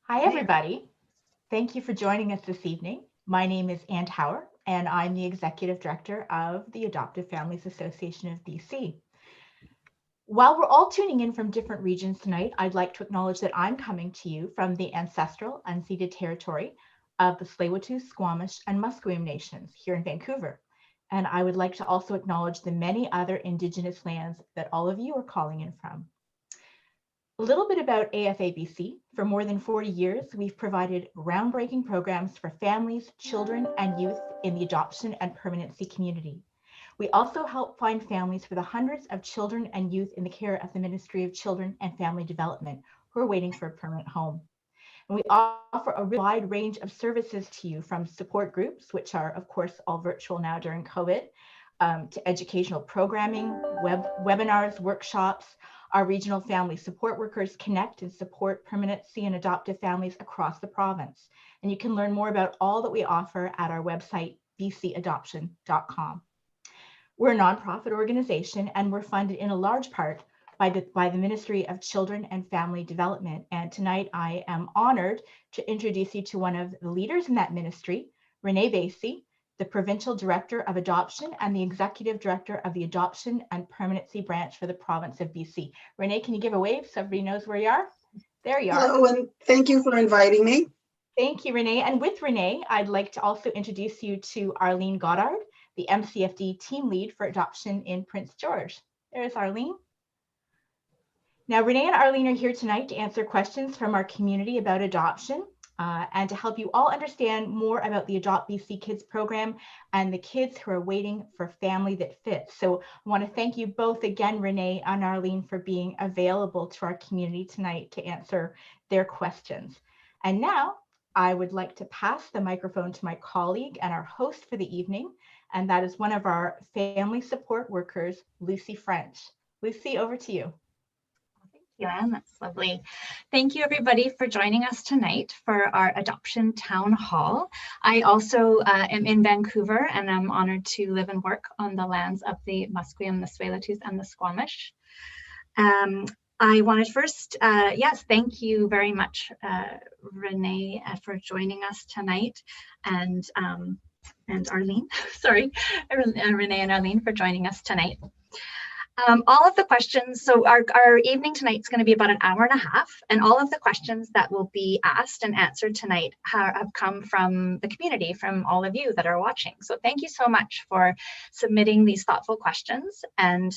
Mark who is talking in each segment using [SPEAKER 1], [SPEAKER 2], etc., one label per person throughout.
[SPEAKER 1] Hi, everybody. Thank you for joining us this evening. My name is Ann Tower, and I'm the Executive Director of the Adoptive Families Association of BC. While we're all tuning in from different regions tonight, I'd like to acknowledge that I'm coming to you from the ancestral unceded territory of the Tsleil-Waututh, Squamish, and Musqueam nations here in Vancouver. And I would like to also acknowledge the many other Indigenous lands that all of you are calling in from. A little bit about AFABC. For more than 40 years, we've provided groundbreaking programs for families, children, and youth in the adoption and permanency community. We also help find families for the hundreds of children and youth in the care of the Ministry of Children and Family Development who are waiting for a permanent home. And we offer a wide range of services to you, from support groups, which are, of course, all virtual now during COVID, to educational programming, webinars, workshops. Our regional family support workers connect and support permanency and adoptive families across the province. And you can learn more about all that we offer at our website, bcadoption.com. We're a nonprofit organization, and we're funded in a large part by the Ministry of Children and Family Development. And tonight I am honored to introduce you to one of the leaders in that ministry, Renee Basie, the Provincial Director of Adoption and the Executive Director of the Adoption and Permanency Branch for the province of BC. Renee, can you give a wave so everybody knows where you are? There you are.
[SPEAKER 2] Hello, and thank you for inviting me.
[SPEAKER 1] Thank you, Renee. And with Renee, I'd like to also introduce you to Arlene Goddard, the MCFD Team Lead for Adoption in Prince George. There's Arlene. Now, Renee and Arlene are here tonight to answer questions from our community about adoption. And to help you all understand more about the AdoptBC Kids program and the kids who are waiting for family that fits. So I want to thank you both again, Renee and Arlene, for being available to our community tonight to answer their questions. And now I would like to pass the microphone to my colleague and our host for the evening, and that is one of our family support workers, Lucy French. Lucy, over to you.
[SPEAKER 3] Thank you, Anne. That's lovely. Thank you, everybody, for joining us tonight for our Adoption Town Hall. I also am in Vancouver, and I'm honored to live and work on the lands of the Musqueam, the Tsleil-Waututh, and the Squamish. I wanted first, yes, thank you very much, Renee, for joining us tonight, and Arlene, sorry, Renee and Arlene for joining us tonight. All of the questions, so our evening tonight is going to be about an hour and a half, and all of the questions that will be asked and answered tonight have come from the community, from all of you that are watching. So thank you so much for submitting these thoughtful questions. And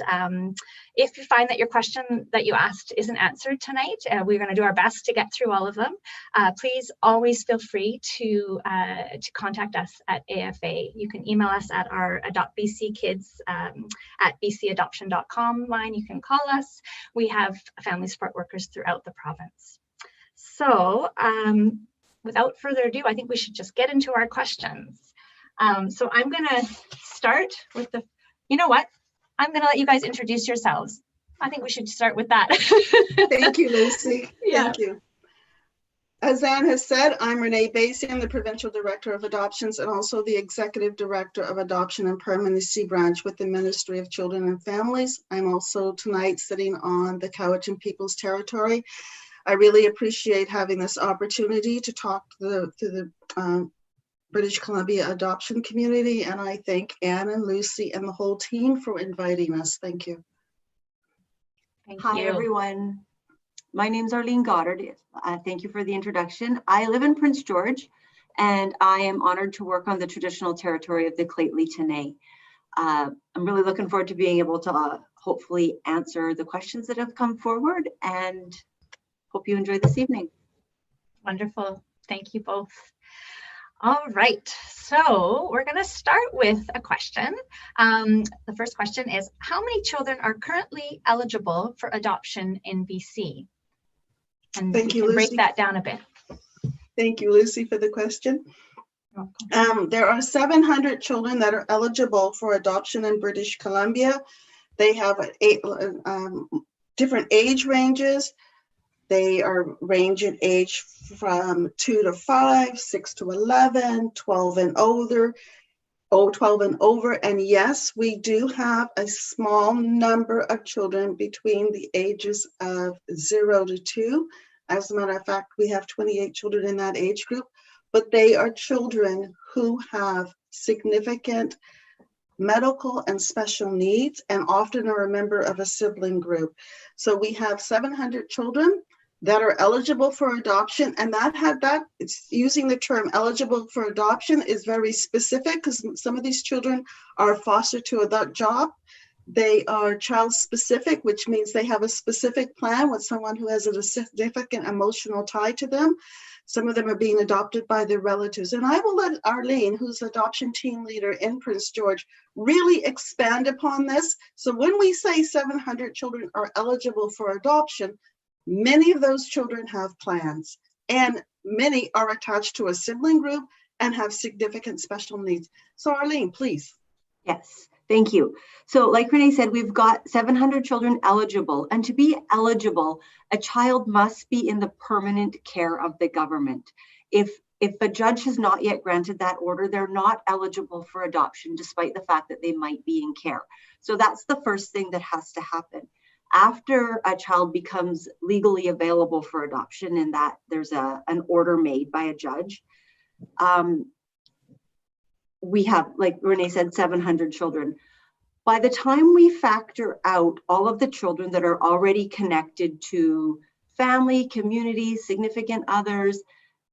[SPEAKER 3] if you find that your question that you asked isn't answered tonight, we're going to do our best to get through all of them. Please always feel free to contact us at AFA. You can email us at our AdoptBC Kids at bcadoption.com line. You can call us. We have family support workers throughout the province. So without further ado, I think we should just get into our questions. So I'm going to start with you know what? I'm going to let you guys introduce yourselves. I think we should start with that.
[SPEAKER 2] Thank you, Lucy.
[SPEAKER 3] Yeah.
[SPEAKER 2] Thank you. As Anne has said, I'm Renee Basie. I'm the Provincial Director of Adoptions and also the Executive Director of Adoption and Permanency Branch with the Ministry of Children and Families. I'm also tonight sitting on the Cowichan People's Territory. I really appreciate having this opportunity to talk to the British Columbia adoption community, and I thank Anne and Lucy and the whole team for inviting us. Thank you.
[SPEAKER 4] Hi, everyone. My name's Arlene Goddard. Thank you for the introduction. I live in Prince George, and I am honored to work on the traditional territory of the Lheidli-T'enneh. I'm really looking forward to being able to hopefully answer the questions that have come forward, and hope you enjoy this evening.
[SPEAKER 3] Wonderful. Thank you both. All right, so we're going to start with a question. The first question is, how many children are currently eligible for adoption in BC? And
[SPEAKER 2] Thank you, Lucy.
[SPEAKER 3] Break that down a bit.
[SPEAKER 2] Thank you, Lucy, for the question. There are 700 children that are eligible for adoption in British Columbia. They have different age ranges. They are range in age from 2 to 5, 6 to 11, 12 and older, 12 and over. And yes, we do have a small number of children between the ages of 0 to 2. As a matter of fact, we have 28 children in that age group, but they are children who have significant medical and special needs and often are a member of a sibling group. So we have 700 children that are eligible for adoption, and it's using the term eligible for adoption is very specific because some of these children are foster to adult job. They are child specific, which means they have a specific plan with someone who has a significant emotional tie to them. Some of them are being adopted by their relatives. And I will let Arlene, who's adoption team leader in Prince George, really expand upon this. So when we say 700 children are eligible for adoption, many of those children have plans, and many are attached to a sibling group and have significant special needs. So Arlene, please.
[SPEAKER 4] Yes, thank you. So like Renee said, we've got 700 children eligible, and to be eligible, a child must be in the permanent care of the government. If a judge has not yet granted that order, they're not eligible for adoption, despite the fact that they might be in care. So that's the first thing that has to happen. After a child becomes legally available for adoption and that there's an order made by a judge, we have, like Renee said, 700 children. By the time we factor out all of the children that are already connected to family, community, significant others,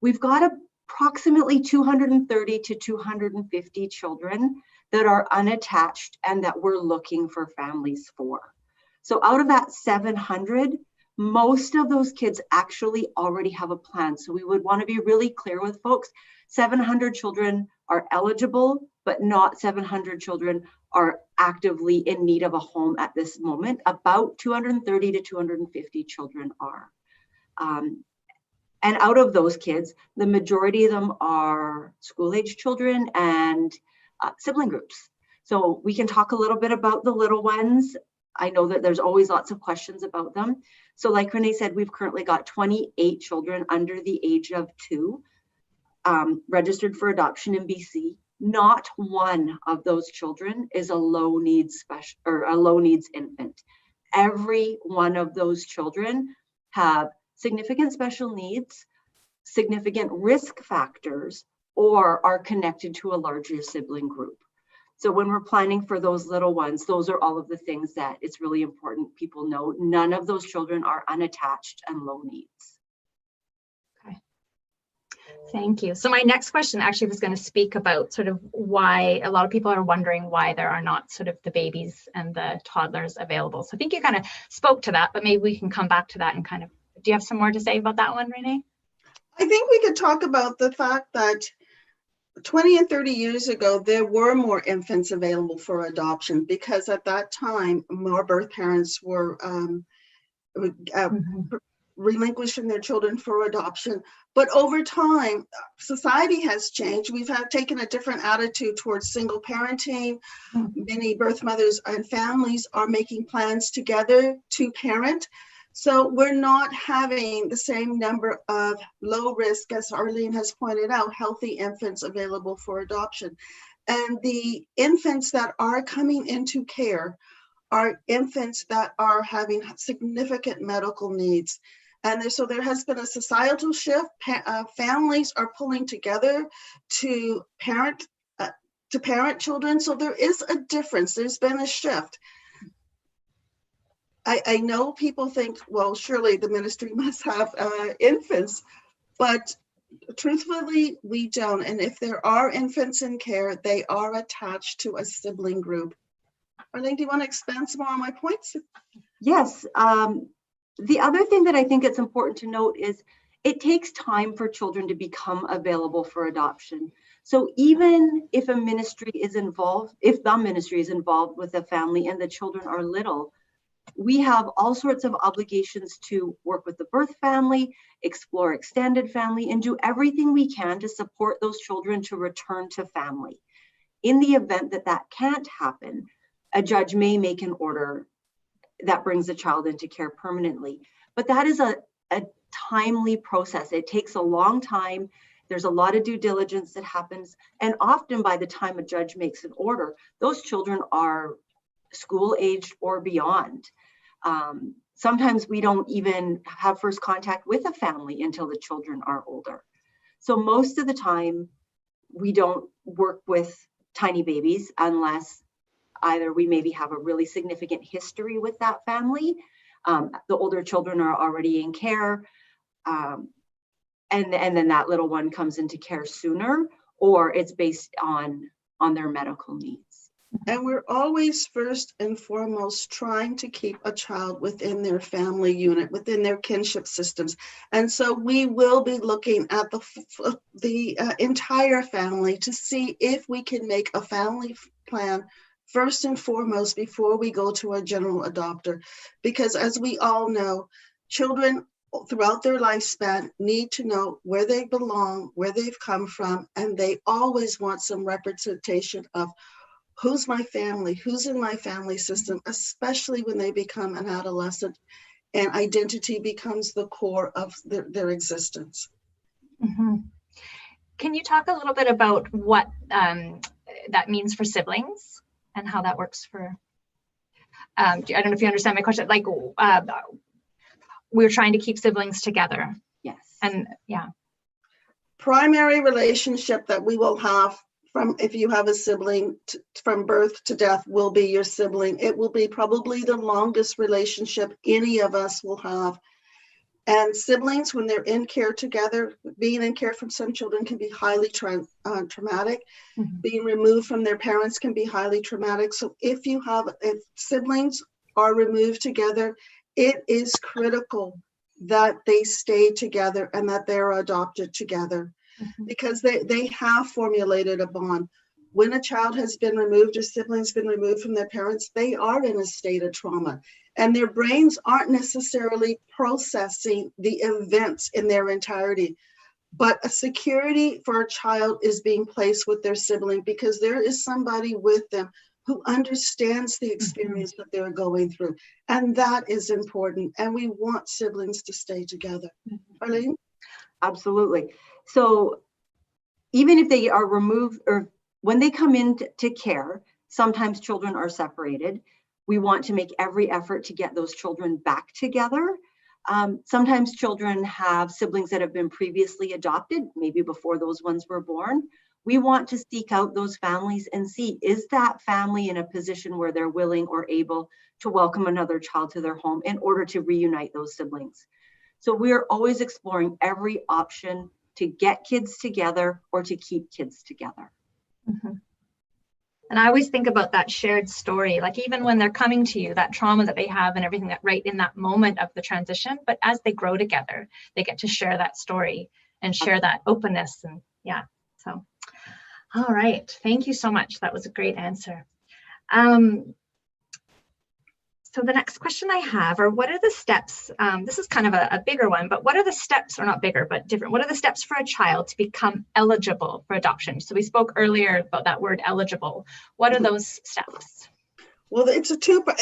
[SPEAKER 4] we've got approximately 230 to 250 children that are unattached and that we're looking for families for. So out of that 700, most of those kids actually already have a plan. So we would want to be really clear with folks. 700 children are eligible, but not 700 children are actively in need of a home at this moment. About 230 to 250 children are. And out of those kids, the majority of them are school-age children and sibling groups. So we can talk a little bit about the little ones. I know that there's always lots of questions about them. So like Renee said, we've currently got 28 children under the age of 2 registered for adoption in BC. Not one of those children is a low needs infant. Every one of those children have significant special needs, significant risk factors, or are connected to a larger sibling group. So when we're planning for those little ones, those are all of the things that it's really important people know. None of those children are unattached and low needs.
[SPEAKER 3] Okay. Thank you. So my next question actually was going to speak about sort of why a lot of people are wondering why there are not sort of the babies and the toddlers available. So I think you kind of spoke to that, but maybe we can come back to that and kind of, do you have some more to say about that one, Renee?
[SPEAKER 2] I think we could talk about the fact that 20 and 30 years ago, there were more infants available for adoption because at that time, more birth parents were relinquishing their children for adoption. But over time, society has changed. We've taken a different attitude towards single parenting. Many birth mothers and families are making plans together to parent. So we're not having the same number of low risk, as Arlene has pointed out, healthy infants available for adoption. And the infants that are coming into care are infants that are having significant medical needs. And so there has been a societal shift. Families are pulling together to parent children. So there is a difference. There's been a shift. I know people think, well, surely the ministry must have infants, but truthfully, we don't. And if there are infants in care, they are attached to a sibling group. Arlene, do you want to expand some more on my points?
[SPEAKER 4] Yes. The other thing that I think it's important to note is it takes time for children to become available for adoption. So even if a ministry is involved, if the ministry is involved with a family and the children are little, we have all sorts of obligations to work with the birth family, explore extended family, and do everything we can to support those children to return to family. In the event that that can't happen, a judge may make an order that brings the child into care permanently. But that is a timely process. It takes a long time. There's a lot of due diligence that happens. And often by the time a judge makes an order, those children are school aged or beyond. sometimes we don't even have first contact with a family until the children are older. So most of the time, we don't work with tiny babies unless either we maybe have a really significant history with that family, the older children are already in care, and then that little one comes into care sooner, or it's based on their medical needs.
[SPEAKER 2] And we're always first and foremost trying to keep a child within their family unit, within their kinship systems. And so we will be looking at the entire family to see if we can make a family plan first and foremost before we go to a general adopter. Because as we all know, children throughout their lifespan need to know where they belong, where they've come from, and they always want some representation of who's my family, who's in my family system, especially when they become an adolescent and identity becomes the core of their existence.
[SPEAKER 3] Mm-hmm. Can you talk a little bit about what that means for siblings and how that works for, I don't know if you understand my question, like we're trying to keep siblings together.
[SPEAKER 4] Yes.
[SPEAKER 3] And yeah.
[SPEAKER 2] Primary relationship that we will have from, if you have a sibling from birth to death, will be your sibling. It will be probably the longest relationship any of us will have. And siblings, when they're in care together, being in care from some children can be highly traumatic. Mm-hmm. Being removed from their parents can be highly traumatic. So if siblings are removed together, it is critical that they stay together and that they're adopted together. Mm-hmm. Because they have formulated a bond. When a child has been removed or siblings been removed from their parents, they are in a state of trauma. And their brains aren't necessarily processing the events in their entirety. But a security for a child is being placed with their sibling because there is somebody with them who understands the experience that they're going through. And that is important. And we want siblings to stay together. Arlene?
[SPEAKER 4] Absolutely. So even if they are removed or when they come into care, sometimes children are separated. We want to make every effort to get those children back together. Sometimes children have siblings that have been previously adopted, maybe before those ones were born. We want to seek out those families and see, is that family in a position where they're willing or able to welcome another child to their home in order to reunite those siblings? So we're always exploring every option to get kids together or to keep kids together.
[SPEAKER 3] Mm-hmm. And I always think about that shared story, like even when they're coming to you, that trauma that they have and everything that right in that moment of the transition, but as they grow together, they get to share that story and share that openness. And yeah, so, all right. Thank you so much. That was a great answer. So the next question I have are, what are the steps? This is kind of a bigger one, but what are the steps, or not bigger, but different? What are the steps for a child to become eligible for adoption? So we spoke earlier about that word eligible. What are those steps?
[SPEAKER 2] Well, it's a two-part,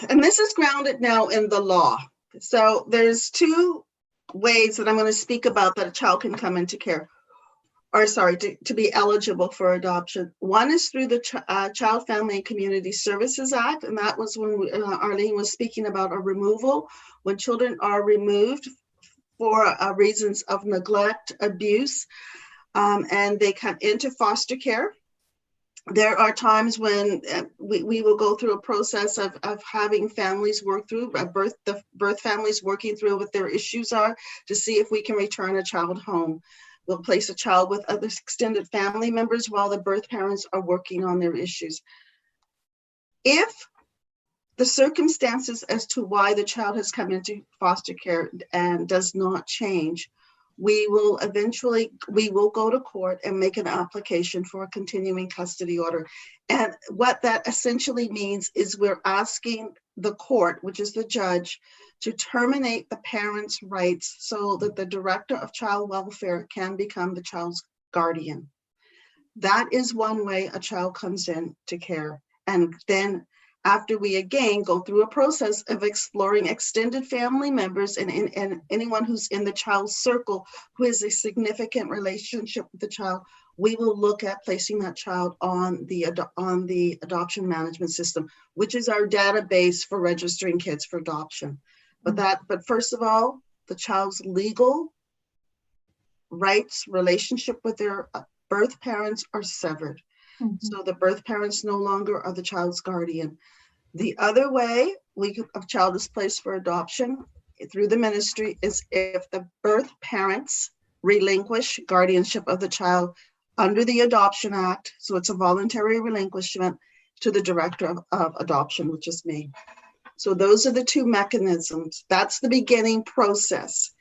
[SPEAKER 2] and this is grounded now in the law. So there's two ways that I'm going to speak about that a child can come into care. Or sorry, to be eligible for adoption. One is through the Child, Family, and Community Services Act, and that was when Arlene was speaking about a removal. When children are removed for reasons of neglect, abuse, and they come into foster care. There are times when we will go through a process of having families work through, the birth families working through what their issues are to see if we can return a child home. We'll place a child with other extended family members while the birth parents are working on their issues. If the circumstances as to why the child has come into foster care and does not change, we will go to court and make an application for a continuing custody order. And what that essentially means is we're asking the court, which is the judge, to terminate the parent's rights so that the director of child welfare can become the child's guardian. That is one way a child comes in to care. And then after we again go through a process of exploring extended family members and anyone who's in the child's circle who has a significant relationship with the child, we will look at placing that child on the adoption management system, which is our database for registering kids for adoption. But first of all, the child's legal rights, relationship with their birth parents are severed. So the birth parents no longer are the child's guardian. The other way a child is placed for adoption through the ministry is if the birth parents relinquish guardianship of the child under the Adoption Act. So it's a voluntary relinquishment to the director of adoption, which is me. So those are the two mechanisms. That's the beginning process.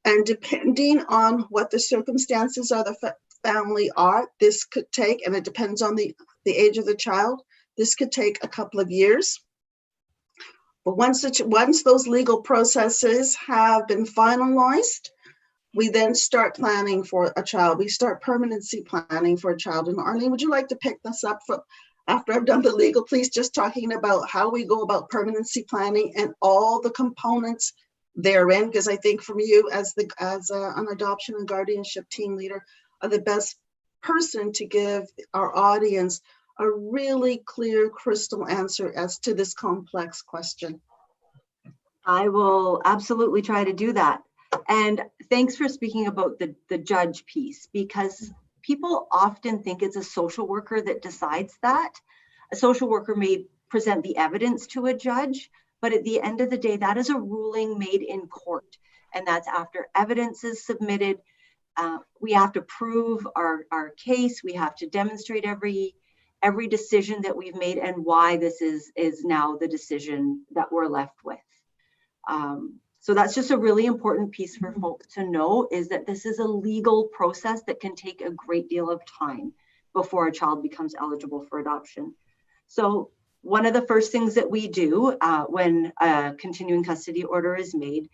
[SPEAKER 2] And depending on what the circumstances of the family are, this could take, and it depends on the age of the child, this could take a couple of years. But once those legal processes have been finalized, we then start planning for a child. We start permanency planning for a child. And Arlene, would you like to pick this up after I've done the legal piece, just talking about how we go about permanency planning and all the components therein? Because I think from you as an adoption and guardianship team leader are the best person to give our audience a really clear, crystal answer as to this complex question.
[SPEAKER 4] I will absolutely try to do that. And thanks for speaking about the judge piece, because people often think it's a social worker that decides that. A social worker may present the evidence to a judge, but at the end of the day, that is a ruling made in court. And that's after evidence is submitted. We have to prove our case. We have to demonstrate every decision that we've made and why this is now the decision that we're left with. So that's just a really important piece for folks to know, is that this is a legal process that can take a great deal of time before a child becomes eligible for adoption. So one of the first things that we do when a continuing custody order is made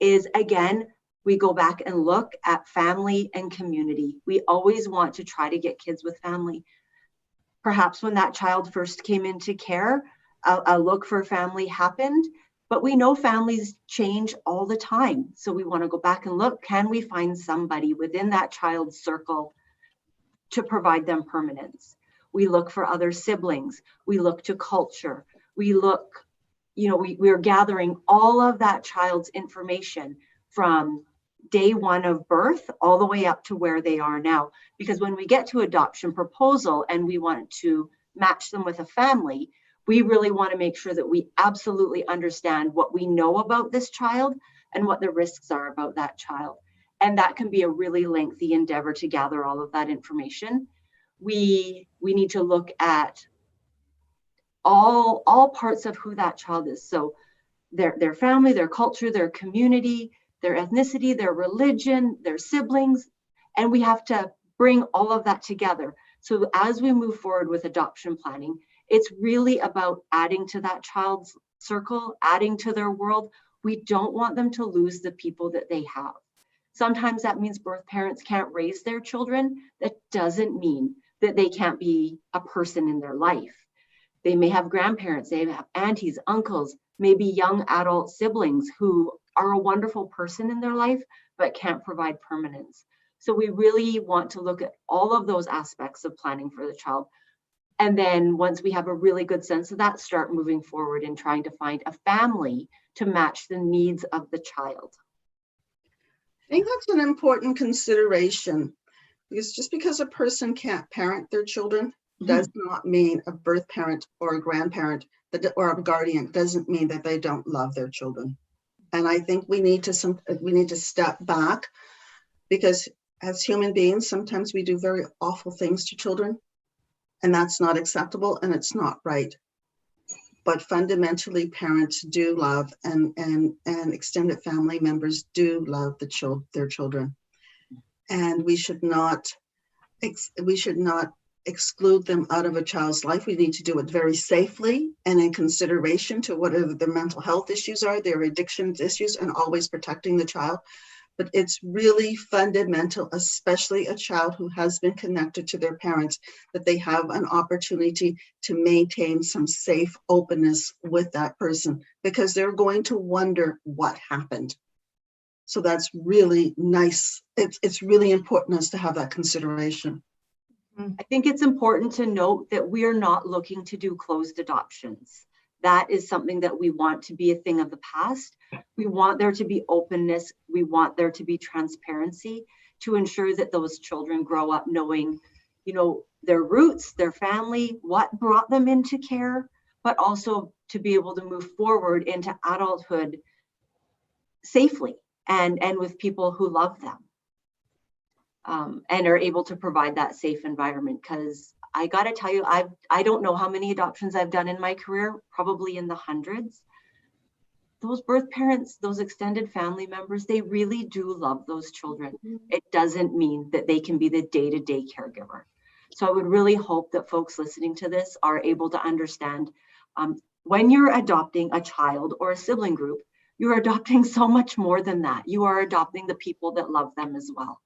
[SPEAKER 4] is, again, we go back and look at family and community. We always want to try to get kids with family. Perhaps when that child first came into care, a look for family happened, but we know families change all the time. So we want to go back and look, can we find somebody within that child's circle to provide them permanence? We look for other siblings. We look to culture. We look, we're gathering all of that child's information from day one of birth all the way up to where they are now. Because when we get to adoption proposal and we want to match them with a family, we really want to make sure that we absolutely understand what we know about this child and what the risks are about that child. And that can be a really lengthy endeavor to gather all of that information. We need to look at all parts of who that child is. So their family, their culture, their community, their ethnicity, their religion, their siblings, and we have to bring all of that together. So as we move forward with adoption planning, it's really about adding to that child's circle, adding to their world. We don't want them to lose the people that they have. Sometimes that means birth parents can't raise their children. That doesn't mean that they can't be a person in their life. They may have grandparents, they have aunties, uncles, maybe young adult siblings who are a wonderful person in their life, but can't provide permanence. So we really want to look at all of those aspects of planning for the child. And then once we have a really good sense of that, start moving forward and trying to find a family to match the needs of the child.
[SPEAKER 2] I think that's an important consideration, because just because a person can't parent their children does not mean a birth parent or a grandparent or a guardian doesn't mean that they don't love their children. And I think we need to step back, because as human beings, sometimes we do very awful things to children, and that's not acceptable and it's not right. But fundamentally, parents do love, and extended family members do love their children, and we should not exclude them out of a child's life. We need to do it very safely and in consideration to whatever their mental health issues are, their addiction issues, and always protecting the child. But it's really fundamental, especially a child who has been connected to their parents, that they have an opportunity to maintain some safe openness with that person, because they're going to wonder what happened. So that's really nice. It's really important us to have that consideration.
[SPEAKER 4] I think it's important to note that we are not looking to do closed adoptions. that is something that we want to be a thing of the past. We want there to be openness. We want there to be transparency to ensure that those children grow up knowing, you know, their roots, their family, what brought them into care, but also to be able to move forward into adulthood safely and with people who love them, and are able to provide that safe environment. Because I got to tell you, I don't know how many adoptions I've done in my career, probably in the hundreds. Those birth parents, those extended family members, they really do love those children. It doesn't mean that they can be the day-to-day caregiver. So I would really hope that folks listening to this are able to understand, when you're adopting a child or a sibling group, you're adopting so much more than that. You are adopting the people that love them as well.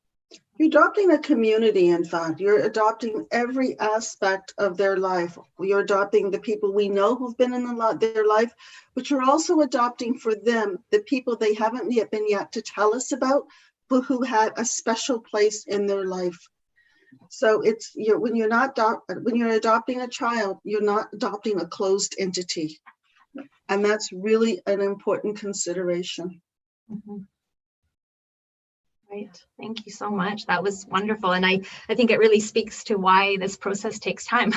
[SPEAKER 2] You're adopting a community, in fact. You're adopting every aspect of their life. You're adopting the people we know who've been in their life, but you're also adopting for them the people they haven't yet been to tell us about, but who had a special place in their life. So it's when you're adopting a child, you're not adopting a closed entity, and that's really an important consideration.
[SPEAKER 3] Mm-hmm. Right. Thank you so much. That was wonderful. And I think it really speaks to why this process takes time.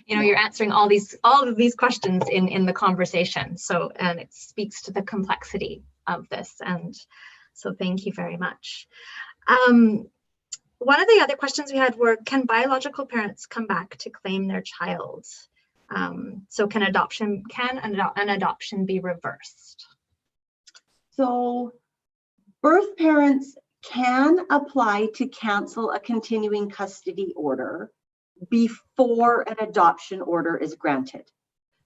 [SPEAKER 3] You know, you're answering all of these questions in the conversation. So, and it speaks to the complexity of this. And so thank you very much. One of the other questions we had were, can biological parents come back to claim their child? So can an adoption be reversed?
[SPEAKER 4] So birth parents can apply to cancel a continuing custody order before an adoption order is granted.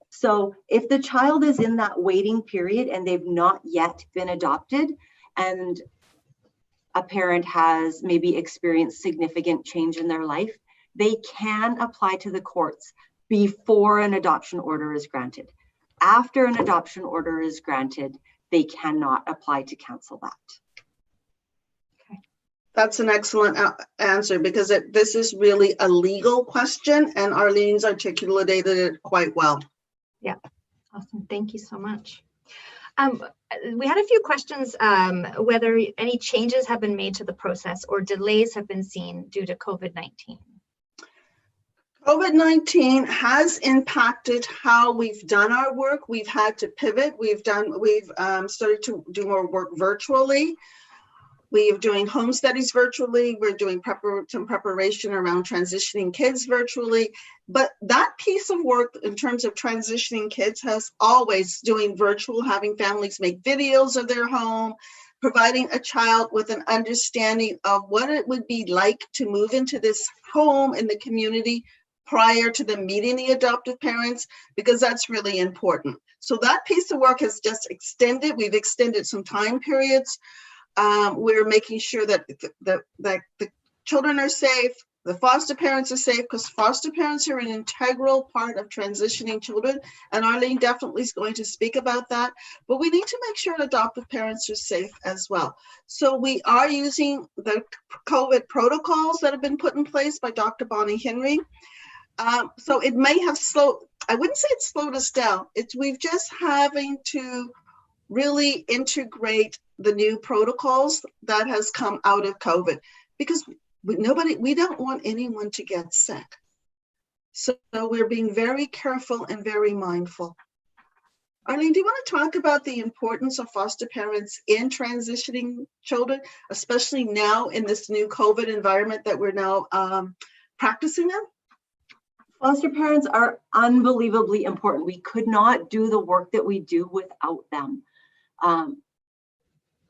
[SPEAKER 4] So if the child is in that waiting period and they've not yet been adopted, and a parent has maybe experienced significant change in their life, they can apply to the courts before an adoption order is granted. After an adoption order is granted, they cannot apply to cancel that.
[SPEAKER 2] That's an excellent answer, because this is really a legal question, and Arlene's articulated it quite well.
[SPEAKER 3] Yeah, awesome. Thank you so much. We had a few questions whether any changes have been made to the process or delays have been seen due to COVID-19.
[SPEAKER 2] COVID-19 has impacted how we've done our work. We've had to pivot. We've started to do more work virtually. We're doing home studies virtually. We're doing some preparation around transitioning kids virtually. But that piece of work in terms of transitioning kids has always doing virtual, having families make videos of their home, providing a child with an understanding of what it would be like to move into this home in the community prior to them meeting the adoptive parents, because that's really important. So that piece of work has just extended. We've extended some time periods. We're making sure that the children are safe, the foster parents are safe, because foster parents are an integral part of transitioning children. And Arlene definitely is going to speak about that. But we need to make sure adoptive parents are safe as well. So we are using the COVID protocols that have been put in place by Dr. Bonnie Henry. So it may have I wouldn't say it slowed us down. We've just having to really integrate the new protocols that has come out of COVID, because we don't want anyone to get sick. So we're being very careful and very mindful. Arlene, do you want to talk about the importance of foster parents in transitioning children, especially now in this new COVID environment that we're now practicing in?
[SPEAKER 4] Foster parents are unbelievably important. We could not do the work that we do without them.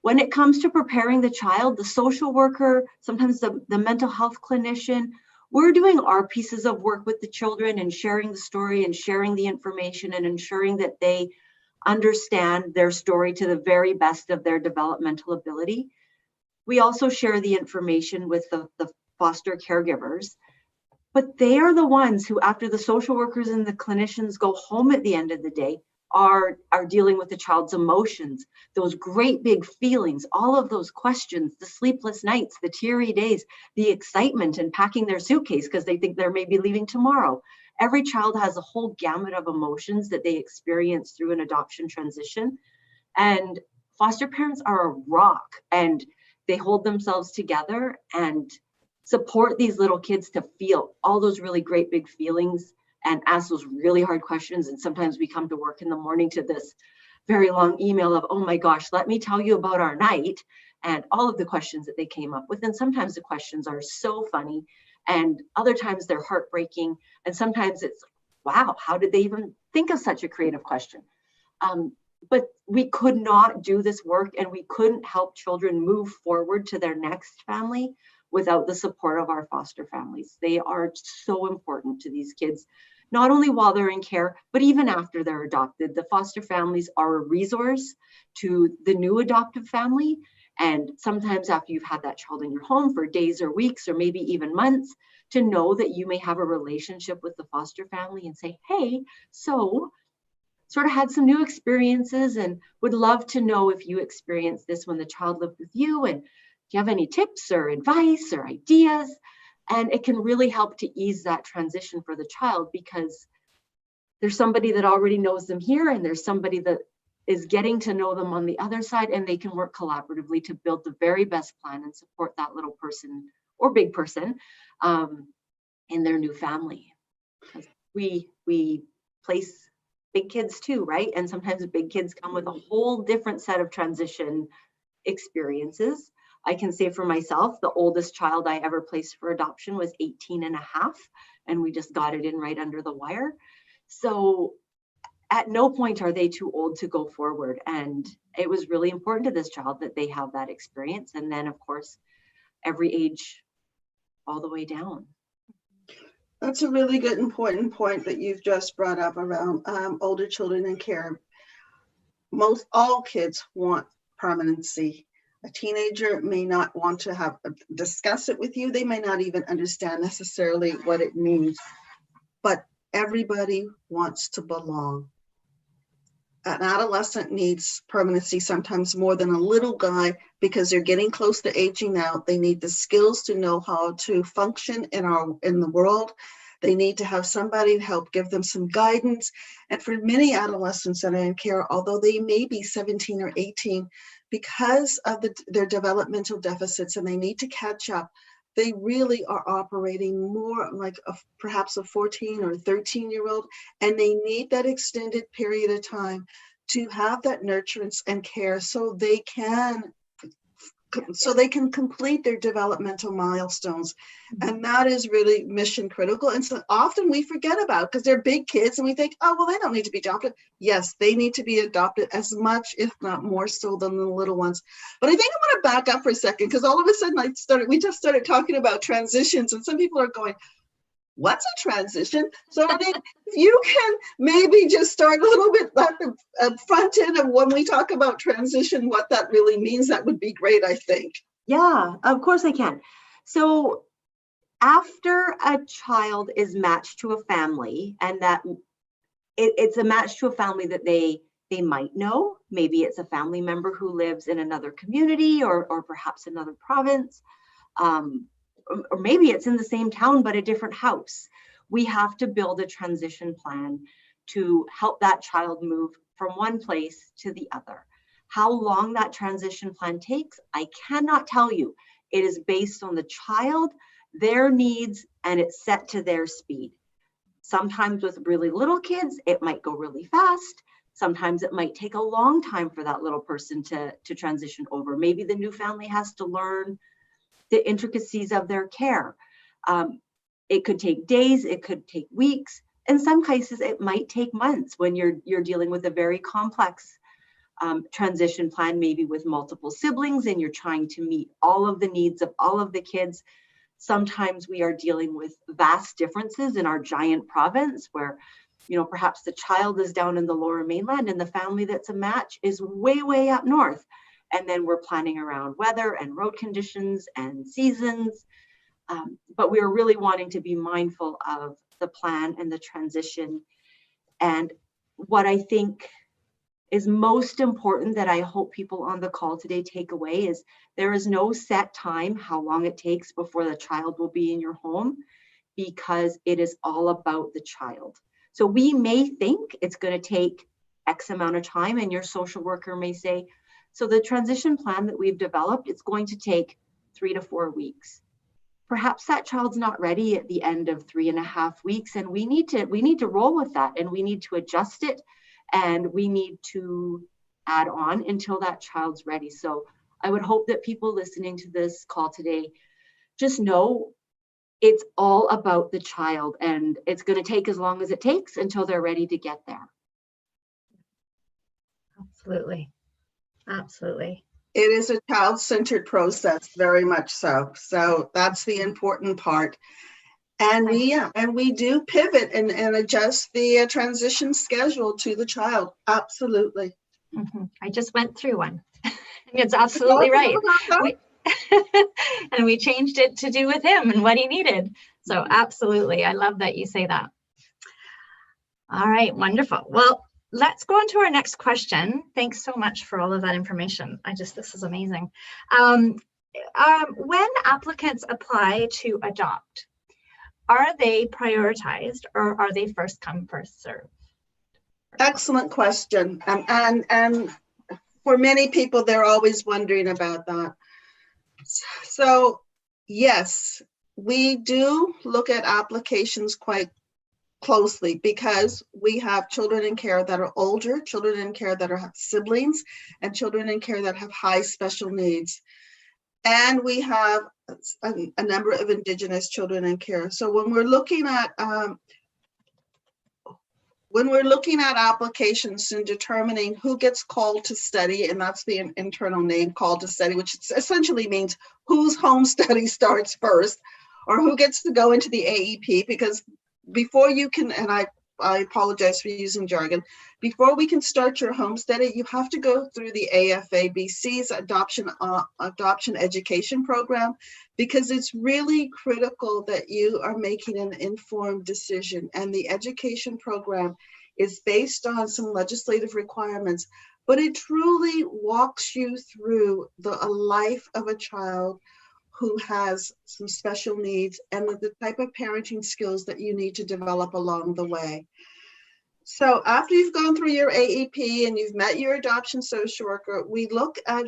[SPEAKER 4] When it comes to preparing the child, the social worker, sometimes the mental health clinician, we're doing our pieces of work with the children and sharing the story and sharing the information and ensuring that they understand their story to the very best of their developmental ability. We also share the information with the foster caregivers, but they are the ones who, after the social workers and the clinicians go home at the end of the day, are dealing with the child's emotions, those great big feelings, all of those questions, the sleepless nights, the teary days, the excitement and packing their suitcase because they think they're maybe leaving tomorrow. Every child has a whole gamut of emotions that they experience through an adoption transition. And foster parents are a rock, and they hold themselves together and support these little kids to feel all those really great big feelings and ask those really hard questions. And sometimes we come to work in the morning to this very long email of, oh my gosh, let me tell you about our night, and all of the questions that they came up with. And sometimes the questions are so funny, and other times they're heartbreaking. And sometimes it's, wow, how did they even think of such a creative question? But we could not do this work, and we couldn't help children move forward to their next family without the support of our foster families. They are so important to these kids, not only while they're in care, but even after they're adopted. The foster families are a resource to the new adoptive family. And sometimes after you've had that child in your home for days or weeks or maybe even months, to know that you may have a relationship with the foster family and say, hey, so sort of had some new experiences and would love to know if you experienced this when the child lived with you, and do you have any tips or advice or ideas? And it can really help to ease that transition for the child, because there's somebody that already knows them here, and there's somebody that is getting to know them on the other side, and they can work collaboratively to build the very best plan and support that little person or big person in their new family. Because we place big kids too, right? And sometimes big kids come with a whole different set of transition experiences. I can say for myself, the oldest child I ever placed for adoption was 18 and a half, and we just got it in right under the wire. So at no point are they too old to go forward. And it was really important to this child that they have that experience. And then of course, every age all the way down.
[SPEAKER 2] That's a really good, important point that you've just brought up around older children in care. All kids want permanency. A teenager may not want to discuss it with you. They may not even understand necessarily what it means, but everybody wants to belong. An adolescent needs permanency sometimes more than a little guy, because they're getting close to aging out. They need the skills to know how to function in the world. They need to have somebody to help give them some guidance. And for many adolescents that are in care, although they may be 17 or 18, because of their developmental deficits and they need to catch up, they really are operating more like perhaps a 14 or 13-year-old, and they need that extended period of time to have that nurturance and care so they can complete their developmental milestones. And that is really mission critical. And so often we forget about, because they're big kids and we think, oh, well, they don't need to be adopted. Yes, they need to be adopted as much, if not more so, than the little ones. But I think I want to back up for a second, because all of a sudden we just started talking about transitions, and some people are going, what's a transition? So I mean, if you can maybe just start a little bit at the front end of when we talk about transition, what that really means, that would be great, I think.
[SPEAKER 4] Yeah, of course I can. So after a child is matched to a family, and that it's a match to a family that they might know, maybe it's a family member who lives in another community or perhaps another province, or maybe it's in the same town but a different house. We have to build a transition plan to help that child move from one place to the other. How long that transition plan takes, I cannot tell you. It is based on the child, their needs, and it's set to their speed. Sometimes with really little kids, it might go really fast. Sometimes it might take a long time for that little person to transition over. Maybe the new family has to learn the intricacies of their care. It could take days, it could take weeks. In some cases, it might take months when you're dealing with a very complex transition plan, maybe with multiple siblings, and you're trying to meet all of the needs of all of the kids. Sometimes we are dealing with vast differences in our giant province where, perhaps the child is down in the Lower Mainland and the family that's a match is way, way up north. And then we're planning around weather and road conditions and seasons. But we are really wanting to be mindful of the plan and the transition. And what I think is most important that I hope people on the call today take away is there is no set time how long it takes before the child will be in your home. because it is all about the child. So we may think it's going to take X amount of time, and your social worker may say, so the transition plan that we've developed, it's going to take 3 to 4 weeks. Perhaps that child's not ready at the end of 3.5 weeks, and we need to roll with that, and we need to adjust it, and we need to add on until that child's ready. So I would hope that people listening to this call today just know it's all about the child, and it's going to take as long as it takes until they're ready to get there.
[SPEAKER 3] Absolutely. Absolutely.
[SPEAKER 2] It is a child-centered process, very much so. So that's the important part. And we do pivot and adjust the transition schedule to the child. Absolutely.
[SPEAKER 3] Mm-hmm. I just went through one. It's absolutely right. And we changed it to do with him and what he needed. So absolutely. I love that you say that. All right, wonderful. Well, let's go on to our next question. Thanks so much for all of that information. This is amazing. When applicants apply to adopt, are they prioritized or are they first come, first served?
[SPEAKER 2] Excellent question. And for many people, they're always wondering about that. So yes, we do look at applications quite closely because we have children in care that are older, children in care that have siblings, and children in care that have high special needs. And we have a number of Indigenous children in care. So when we're looking at applications and determining who gets called to study, and that's the internal name, called to study, which essentially means whose home study starts first, or who gets to go into the AEP, because before you can, and I apologize for using jargon, before we can start your home study, you have to go through the AFABC's adoption education program, because it's really critical that you are making an informed decision. And the education program is based on some legislative requirements, but it truly walks you through the life of a child who has some special needs and the type of parenting skills that you need to develop along the way. So after you've gone through your AEP and you've met your adoption social worker, we look at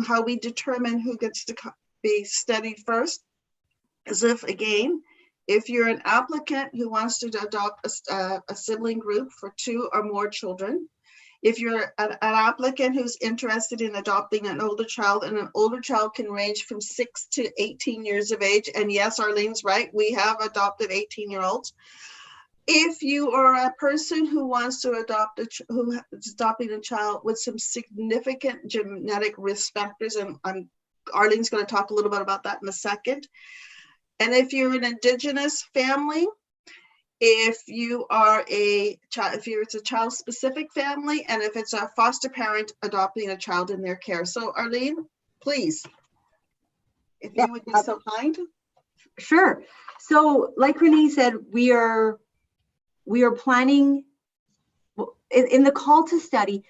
[SPEAKER 2] how we determine who gets to be studied first, as if, again, if you're an applicant who wants to adopt a sibling group for 2 or more children, if you're an applicant who's interested in adopting an older child, and an older child can range from 6 to 18 years of age, and yes, Arlene's right, we have adopted 18-year-olds. If you are a person who wants to who is adopting a child with some significant genetic risk factors, and Arlene's going to talk a little bit about that in a second. And if you're an Indigenous family, if you are it's a child-specific family, and if it's a foster parent adopting a child in their care. So Arlene, please, if you would be so kind.
[SPEAKER 4] Sure. So like Renee said, we are planning, in the call to study,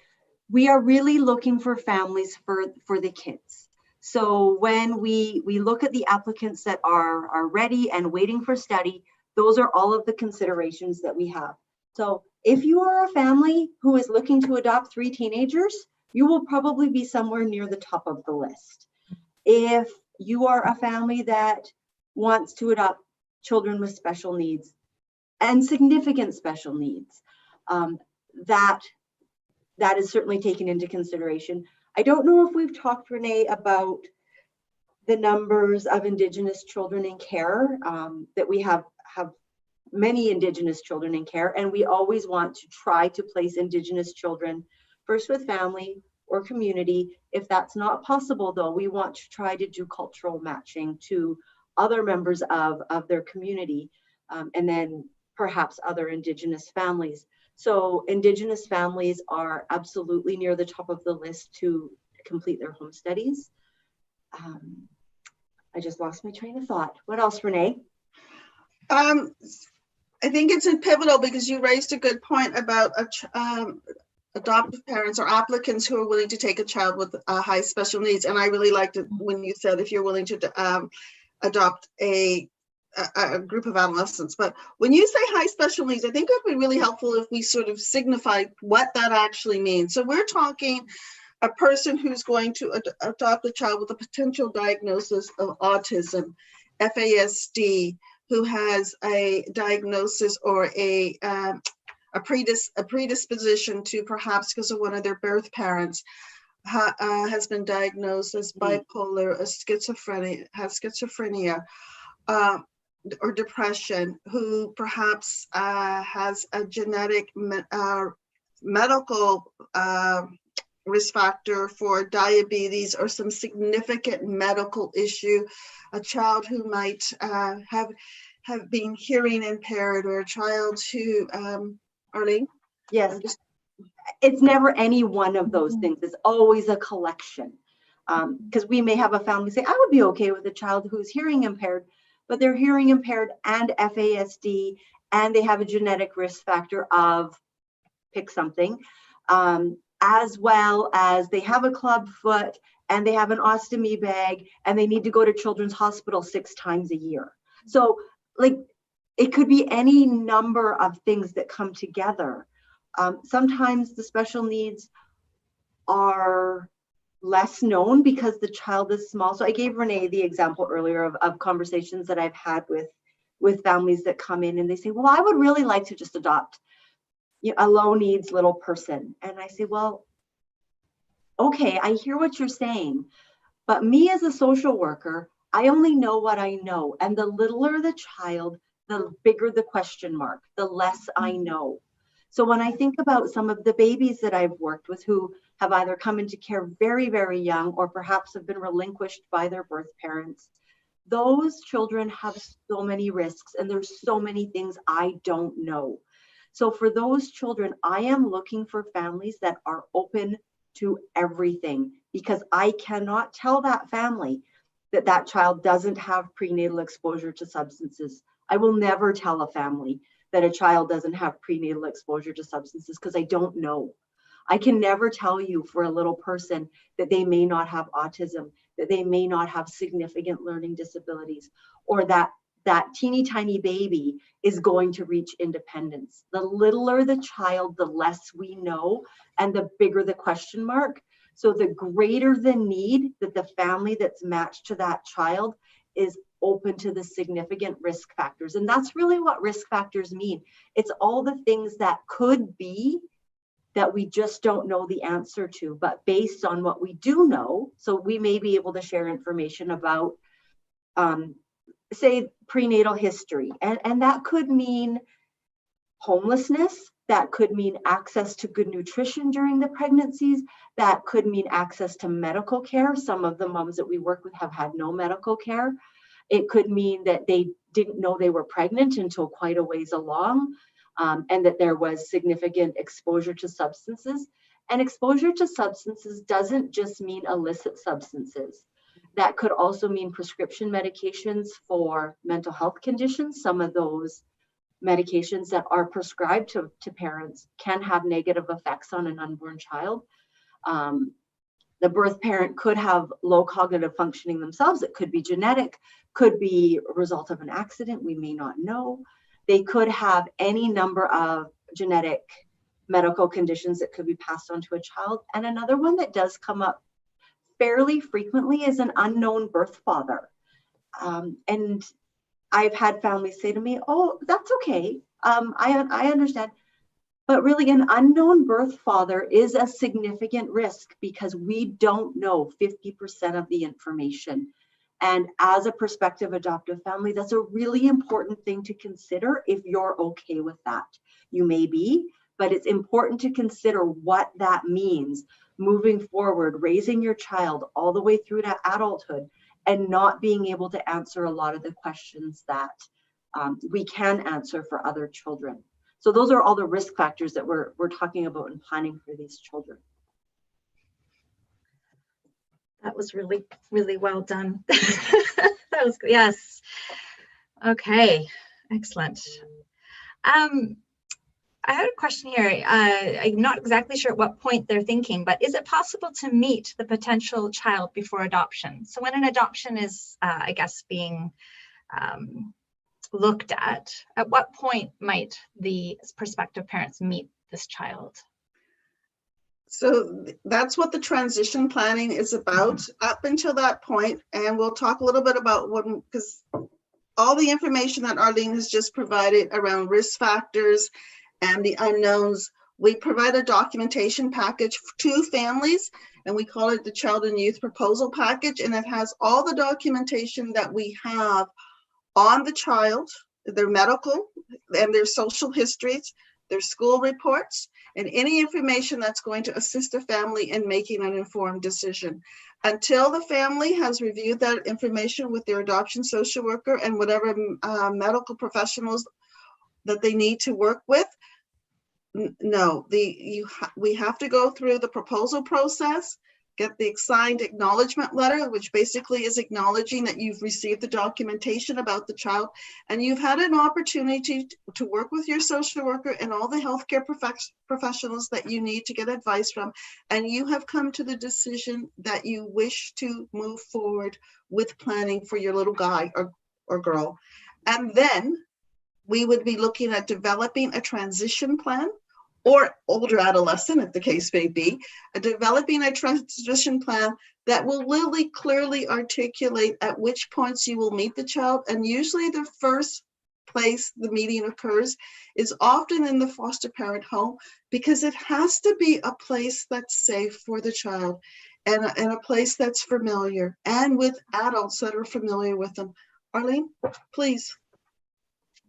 [SPEAKER 4] we are really looking for families for the kids. So when we look at the applicants that are ready and waiting for study, those are all of the considerations that we have. So if you are a family who is looking to adopt 3 teenagers, you will probably be somewhere near the top of the list. If you are a family that wants to adopt children with special needs and significant special needs, that is certainly taken into consideration. I don't know if we've talked, Renee, about the numbers of Indigenous children in care, that we have many Indigenous children in care, and we always want to try to place Indigenous children first with family or community. If that's not possible, though, we want to try to do cultural matching to other members of their community, and then perhaps other Indigenous families. So Indigenous families are absolutely near the top of the list to complete their home studies. I just lost my train of thought. What else, Renee?
[SPEAKER 2] I think it's pivotal because you raised a good point about adoptive parents or applicants who are willing to take a child with high special needs. And I really liked it when you said if you're willing to adopt a a group of adolescents. But when you say high special needs, I think it would be really helpful if we sort of signify what that actually means. So we're talking a person who's going to adopt a child with a potential diagnosis of autism, FASD, who has a diagnosis or a predisposition to, perhaps because of one of their birth parents, has been diagnosed as bipolar, as schizophrenia, has schizophrenia, or depression, who perhaps has a genetic medical risk factor for diabetes or some significant medical issue, a child who might have been hearing impaired, or a child who, Arlene?
[SPEAKER 4] Yes, it's never any one of those things. It's always a collection. Because we may have a family say, I would be okay with a child who's hearing impaired, but they're hearing impaired and FASD, and they have a genetic risk factor of pick something, as well as they have a club foot and they have an ostomy bag and they need to go to Children's Hospital 6 times a year. So like, it could be any number of things that come together. Sometimes the special needs are less known because the child is small. So I gave Renee the example earlier of conversations that I've had with families that come in and they say, well, I would really like to just adopt a low needs little person. And I say, well, okay, I hear what you're saying, but me as a social worker, I only know what I know. And the littler the child, the bigger the question mark, the less I know. So when I think about some of the babies that I've worked with who have either come into care very, very young, or perhaps have been relinquished by their birth parents, those children have so many risks and there's so many things I don't know. So for those children, I am looking for families that are open to everything, because I cannot tell that family that that child doesn't have prenatal exposure to substances. I will never tell a family that a child doesn't have prenatal exposure to substances, because I don't know. I can never tell you for a little person that they may not have autism, that they may not have significant learning disabilities, or that that teeny tiny baby is going to reach independence. The littler the child, the less we know, and the bigger the question mark. So the greater the need that the family that's matched to that child is open to the significant risk factors. And that's really what risk factors mean. It's all the things that could be that we just don't know the answer to, but based on what we do know, so we may be able to share information about, say, prenatal history. And that could mean homelessness, that could mean access to good nutrition during the pregnancies, that could mean access to medical care. Some of the moms that we work with have had no medical care. It could mean that they didn't know they were pregnant until quite a ways along, and that there was significant exposure to substances. And exposure to substances doesn't just mean illicit substances. That could also mean prescription medications for mental health conditions. Some of those medications that are prescribed to parents can have negative effects on an unborn child. The birth parent could have low cognitive functioning themselves. It could be genetic, could be a result of an accident, we may not know. They could have any number of genetic medical conditions that could be passed on to a child. And another one that does come up fairly frequently is an unknown birth father. And I've had families say to me, oh, that's okay, I understand. But really, an unknown birth father is a significant risk because we don't know 50% of the information. And as a prospective adoptive family, that's a really important thing to consider if you're okay with that. You may be, but it's important to consider what that means moving forward, raising your child all the way through to adulthood and not being able to answer a lot of the questions that we can answer for other children. So those are all the risk factors that we're talking about in planning for these children.
[SPEAKER 3] That was really, really well done. That was good. Yes. Okay, excellent. I had a question here. I'm not exactly sure at what point they're thinking, but is it possible to meet the potential child before adoption? So when an adoption is, I guess, being looked at what point might the prospective parents meet this child?
[SPEAKER 2] So that's what the transition planning is about up until that point. And we'll talk a little bit about because all the information that Arlene has just provided around risk factors and the unknowns, we provide a documentation package to families, and we call it the Child and Youth Proposal Package. And it has all the documentation that we have on the child, their medical and their social histories, their school reports, and any information that's going to assist a family in making an informed decision. Until the family has reviewed that information with their adoption social worker and whatever medical professionals that they need to work with, no, we have to go through the proposal process, get the signed acknowledgement letter, which basically is acknowledging that you've received the documentation about the child and you've had an opportunity to work with your social worker and all the healthcare professionals that you need to get advice from, and you have come to the decision that you wish to move forward with planning for your little guy or girl. And then we would be looking at developing a transition plan, or older adolescent, if the case may be, developing a transition plan that will really clearly articulate at which points you will meet the child. And usually the first place the meeting occurs is often in the foster parent home, because it has to be a place that's safe for the child and a place that's familiar and with adults that are familiar with them. Arlene, please.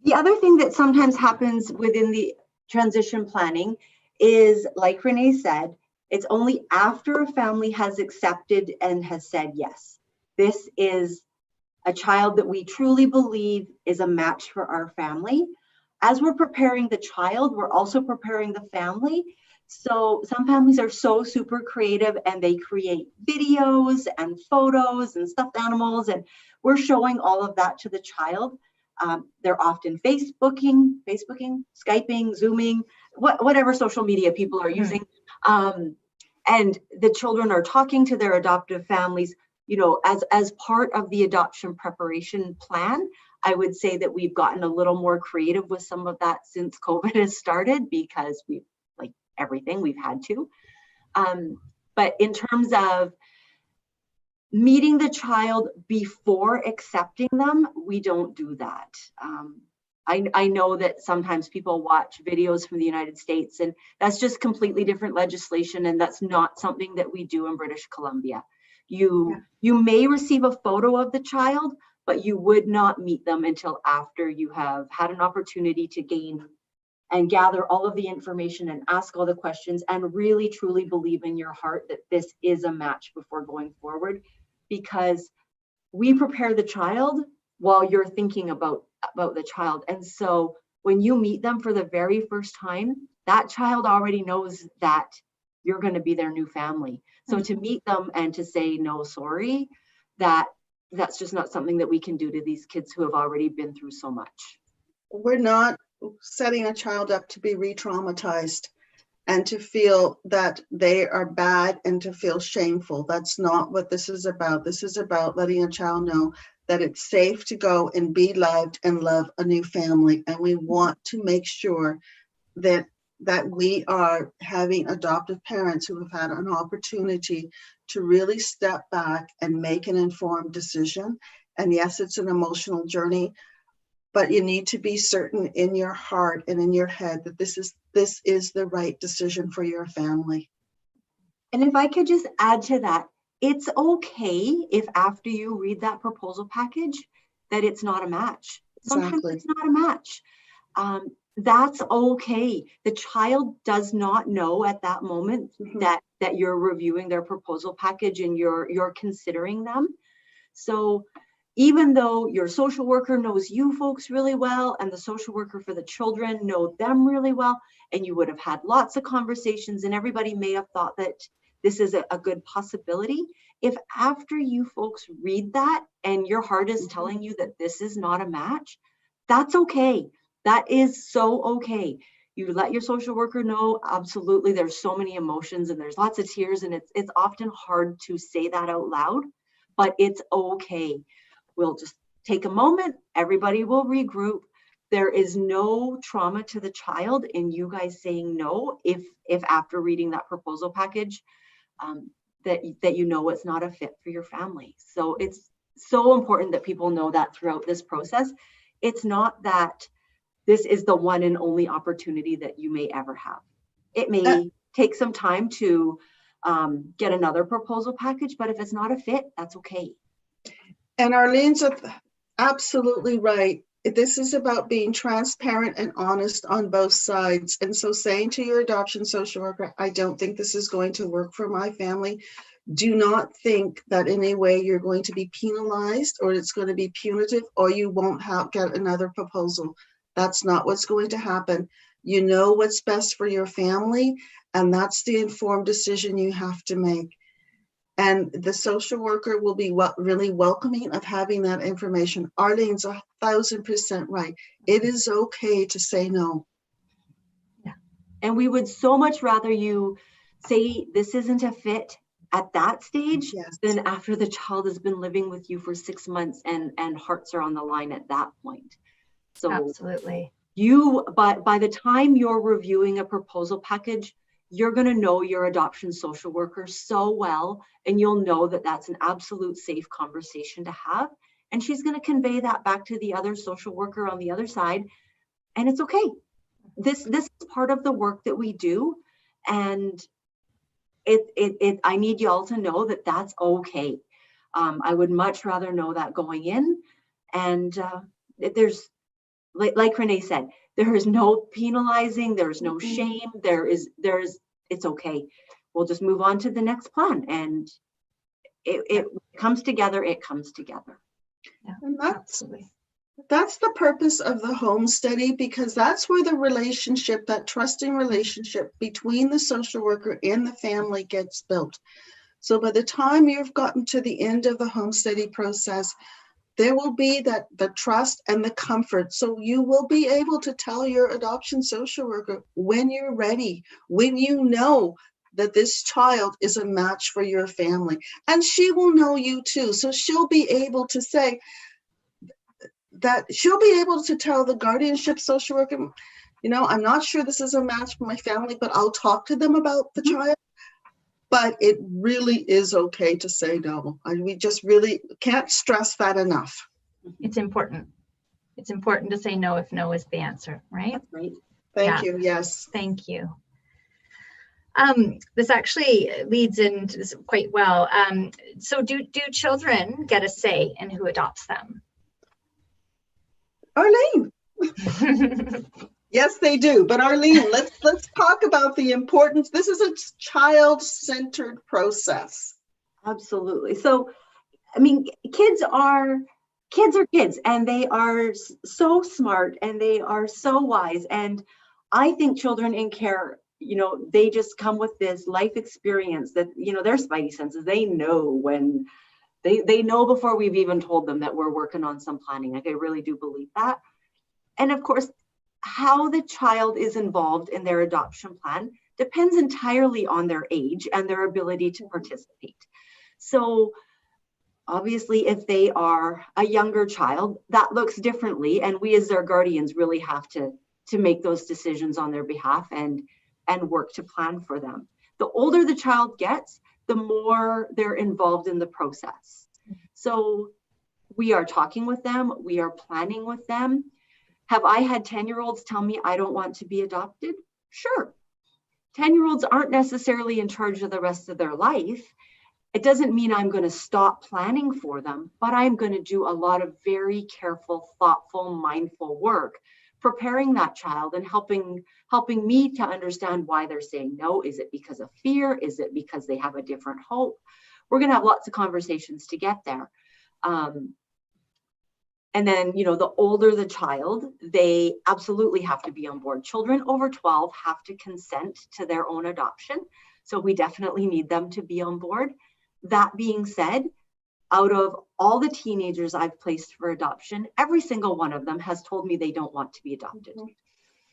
[SPEAKER 4] The other thing that sometimes happens within the transition planning is, like Renee said, it's only after a family has accepted and has said, yes, this is a child that we truly believe is a match for our family. As we're preparing the child, we're also preparing the family. So some families are so super creative and they create videos and photos and stuffed animals, and we're showing all of that to the child. They're often Facebooking, Skyping, Zooming, whatever social media people are using. And the children are talking to their adoptive families, you know, as part of the adoption preparation plan. I would say that we've gotten a little more creative with some of that since COVID has started, because we've, like everything, we've had to. But in terms of meeting the child before accepting them, we don't do that. I know that sometimes people watch videos from the United States, and that's just completely different legislation, and that's not something that we do in British Columbia. You may receive a photo of the child, but you would not meet them until after you have had an opportunity to gain and gather all of the information and ask all the questions and really truly believe in your heart that this is a match before going forward. Because we prepare the child while you're thinking about the child. And so when you meet them for the very first time, that child already knows that you're going to be their new family. So to meet them and to say, no, sorry, that's just not something that we can do to these kids who have already been through so much.
[SPEAKER 2] We're not setting a child up to be re-traumatized and to feel that they are bad and to feel shameful. That's not what this is about. This is about letting a child know that it's safe to go and be loved and love a new family. And we want to make sure that we are having adoptive parents who have had an opportunity to really step back and make an informed decision. And yes, it's an emotional journey, but you need to be certain in your heart and in your head that this is the right decision for your family.
[SPEAKER 4] And if I could just add to that, it's okay if after you read that proposal package that it's not a match. Sometimes it's not a match. That's okay. The child does not know at that moment that you're reviewing their proposal package and you're considering them. So even though your social worker knows you folks really well and the social worker for the children know them really well, and you would have had lots of conversations and everybody may have thought that this is a good possibility, if after you folks read that and your heart is telling you that this is not a match, that's okay. That is so okay. You let your social worker know, absolutely, there's so many emotions and there's lots of tears, and it's often hard to say that out loud, but it's okay. We'll just take a moment, everybody will regroup. There is no trauma to the child in you guys saying no if after reading that proposal package that you know it's not a fit for your family. So it's so important that people know that throughout this process. It's not that this is the one and only opportunity that you may ever have. It may take some time to get another proposal package, but if it's not a fit, that's okay.
[SPEAKER 2] And Arlene's absolutely right. This is about being transparent and honest on both sides. And so saying to your adoption social worker, I don't think this is going to work for my family. Do not think that in any way you're going to be penalized or it's going to be punitive or you won't get another proposal. That's not what's going to happen. You know what's best for your family, and that's the informed decision you have to make. And the social worker will be really welcoming of having that information. Arlene's 1,000% right. It is okay to say no.
[SPEAKER 4] Yeah. And we would so much rather you say this isn't a fit at that stage, yes, than after the child has been living with you for 6 months and hearts are on the line at that point. So
[SPEAKER 3] absolutely.
[SPEAKER 4] But by the time you're reviewing a proposal package, you're going to know your adoption social worker so well, and you'll know that that's an absolute safe conversation to have. And she's going to convey that back to the other social worker on the other side. And it's okay. This is part of the work that we do. And I need y'all to know that that's okay. I would much rather know that going in. And there's, like Renee said, there is no penalizing, there's no shame, it's okay. We'll just move on to the next plan. And it comes together, it comes together.
[SPEAKER 3] Yeah,
[SPEAKER 2] and
[SPEAKER 3] absolutely.
[SPEAKER 2] That's the purpose of the home study, because that's where the relationship, that trusting relationship between the social worker and the family gets built. So by the time you've gotten to the end of the home study process, there will be the trust and the comfort. So you will be able to tell your adoption social worker when you're ready, when you know that this child is a match for your family. And she will know you too. So she'll be able to say that, she'll be able to tell the guardianship social worker, you know, I'm not sure this is a match for my family, but I'll talk to them about the child. But it really is okay to say no. We just really can't stress that enough.
[SPEAKER 3] It's important. It's important to say no if no is the answer, right?
[SPEAKER 4] That's right.
[SPEAKER 2] Thank you. Yes.
[SPEAKER 3] Thank you. This actually leads into this quite well. So do children get a say in who adopts them?
[SPEAKER 2] Arlene. Yes, they do. But Arlene, let's talk about the importance. This is a child-centered process.
[SPEAKER 4] Absolutely. So, I mean, kids are kids, and they are so smart and they are so wise. And I think children in care, you know, they just come with this life experience that, you know, their spidey senses, they know when they know before we've even told them that we're working on some planning. Like, I really do believe that. And of course, how the child is involved in their adoption plan depends entirely on their age and their ability to participate. So obviously, if they are a younger child, that looks differently. And we as their guardians really have to make those decisions on their behalf and work to plan for them. The older the child gets, the more they're involved in the process. So we are talking with them, we are planning with them. Have I had 10-year-olds tell me I don't want to be adopted? Sure. 10-year-olds aren't necessarily in charge of the rest of their life. It doesn't mean I'm going to stop planning for them, but I'm going to do a lot of very careful, thoughtful, mindful work, preparing that child and helping me to understand why they're saying no. Is it because of fear? Is it because they have a different hope? We're going to have lots of conversations to get there. And then, you know, the older the child, they absolutely have to be on board. Children over 12 have to consent to their own adoption. So we definitely need them to be on board. That being said, out of all the teenagers I've placed for adoption, every single one of them has told me they don't want to be adopted.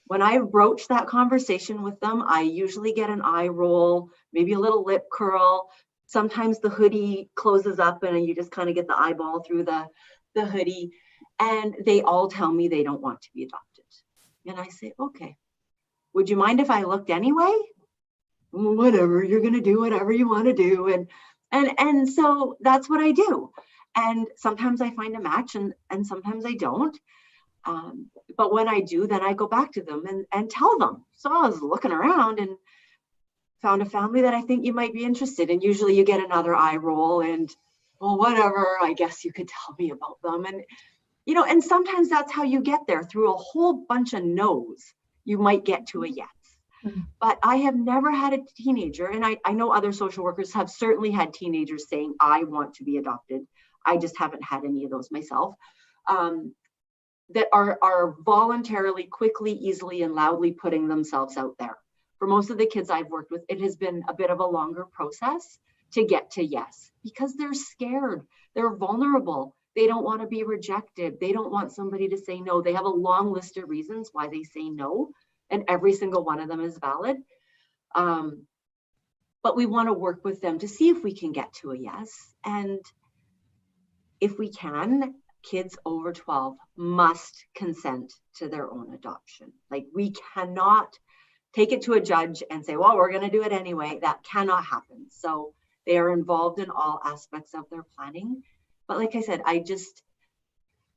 [SPEAKER 4] When I broach that conversation with them, I usually get an eye roll, maybe a little lip curl. Sometimes the hoodie closes up and you just kind of get the eyeball through the the hoodie, and they all tell me they don't want to be adopted. And I say, okay, would you mind if I looked anyway? Whatever, you're going to do whatever you want to do. And so that's what I do. And sometimes I find a match and sometimes I don't. But when I do, then I go back to them and tell them. So I was looking around and found a family that I think you might be interested in. Usually you get another eye roll and, well, whatever, I guess you could tell me about them. And, you know, and sometimes that's how you get there. Through a whole bunch of no's, you might get to a yes. Mm-hmm. But I have never had a teenager, and I know other social workers have certainly had teenagers saying, I want to be adopted. I just haven't had any of those myself. That are voluntarily, quickly, easily, and loudly putting themselves out there. For most of the kids I've worked with, it has been a bit of a longer process to get to yes, because they're scared, they're vulnerable, they don't want to be rejected, they don't want somebody to say no. They have a long list of reasons why they say no, and every single one of them is valid. But we want to work with them to see if we can get to a yes. And if we can, kids over 12 must consent to their own adoption. Like, we cannot take it to a judge and say, well, we're going to do it anyway. That cannot happen. So they are involved in all aspects of their planning. But like I said, just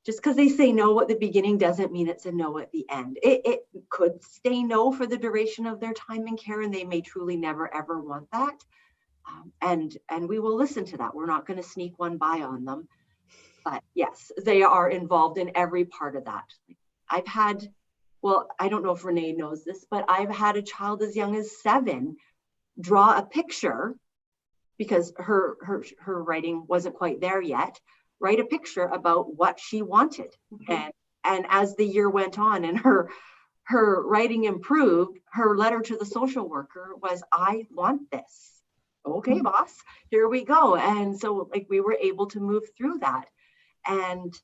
[SPEAKER 4] because they say no at the beginning doesn't mean it's a no at the end. It could stay no for the duration of their time in care, and they may truly never, ever want that. And we will listen to that. We're not going to sneak one by on them. But yes, they are involved in every part of that. I've had, well, I don't know if Renee knows this, but I've had a child as young as 7 draw a picture, because her writing wasn't quite there yet, write a picture about what she wanted. Mm-hmm. And as the year went on and her writing improved, her letter to the social worker was, I want this. Okay, boss, here we go. And so like we were able to move through that. And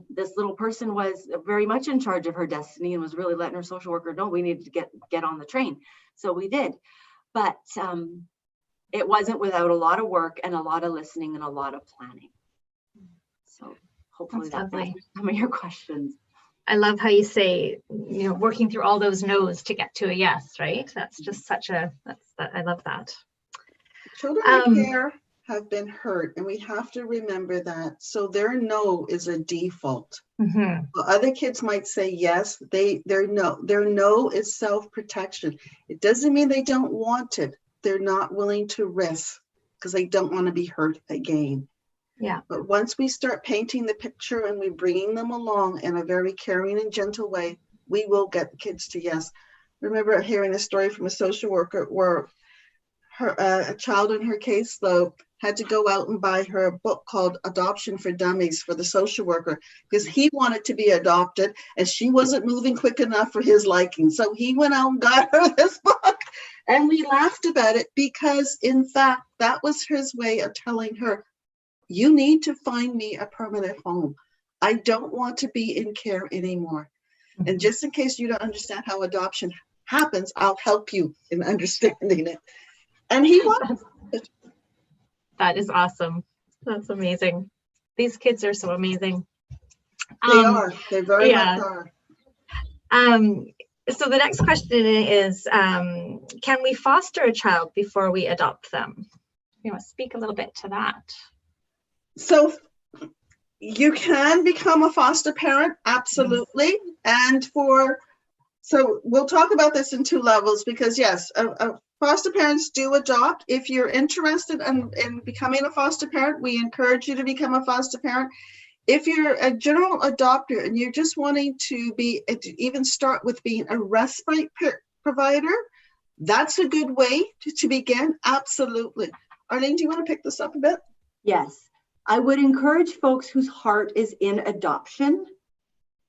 [SPEAKER 4] this little person was very much in charge of her destiny and was really letting her social worker know we needed to get on the train. So we did. But it wasn't without a lot of work and a lot of listening and a lot of planning. So hopefully that answers some of your questions.
[SPEAKER 3] I love how you say, you know, working through all those no's to get to a yes, right? That's just such a, I love that.
[SPEAKER 2] Children in care have been hurt, and we have to remember that. So their no is a default. Mm-hmm. Well, other kids might say yes. Their no is self-protection. It doesn't mean they don't want it. They're not willing to risk because they don't want to be hurt again.
[SPEAKER 3] Yeah.
[SPEAKER 2] But once we start painting the picture and we're bringing them along in a very caring and gentle way, we will get the kids to yes. I remember hearing a story from a social worker where a child in her caseload had to go out and buy her a book called Adoption for Dummies for the social worker, because he wanted to be adopted and she wasn't moving quick enough for his liking. So he went out and got her this book, and we laughed about it because in fact, that was his way of telling her, you need to find me a permanent home. I don't want to be in care anymore. Mm-hmm. And just in case you don't understand how adoption happens, I'll help you in understanding it. And he was.
[SPEAKER 3] That is awesome. That's amazing. These kids are so amazing.
[SPEAKER 2] They are. They very much are.
[SPEAKER 3] So the next question is, can we foster a child before we adopt them? You want to speak a little bit to that?
[SPEAKER 2] So you can become a foster parent, absolutely. And so we'll talk about this in 2 levels, because yes, foster parents do adopt. If you're interested in becoming a foster parent, we encourage you to become a foster parent. If you're a general adopter and you're just wanting to even start with being a respite provider, that's a good way to begin. Absolutely. Arlene, do you want to pick this up a bit?
[SPEAKER 4] Yes. I would encourage folks whose heart is in adoption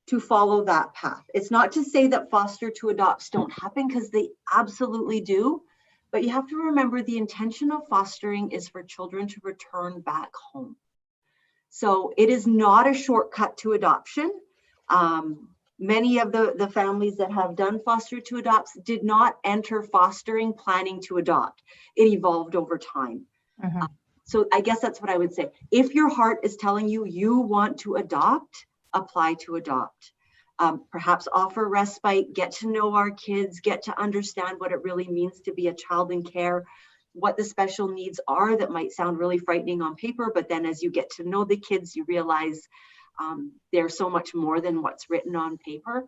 [SPEAKER 4] to follow that path. It's not to say that foster to adopts don't happen, because they absolutely do. But you have to remember the intention of fostering is for children to return back home. So it is not a shortcut to adoption. Many of the families that have done foster to adopts did not enter fostering planning to adopt. It evolved over time. Mm-hmm. So I guess that's what I would say. If your heart is telling you you want to adopt, apply to adopt. Perhaps offer respite, get to know our kids, get to understand what it really means to be a child in care, what the special needs are that might sound really frightening on paper, but then as you get to know the kids, you realize they're so much more than what's written on paper.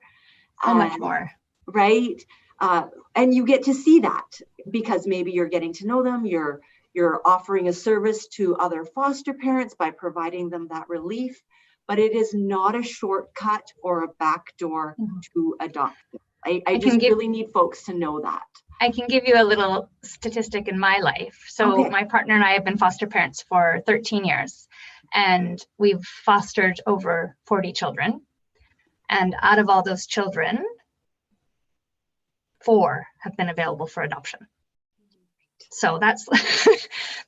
[SPEAKER 3] So much more.
[SPEAKER 4] Right? And you get to see that because maybe you're getting to know them, you're offering a service to other foster parents by providing them that relief, but it is not a shortcut or a backdoor to adoption. I just really need folks to know that.
[SPEAKER 3] I can give you a little statistic in my life. So my partner and I have been foster parents for 13 years, and we've fostered over 40 children. And out of all those children, 4 have been available for adoption. So that's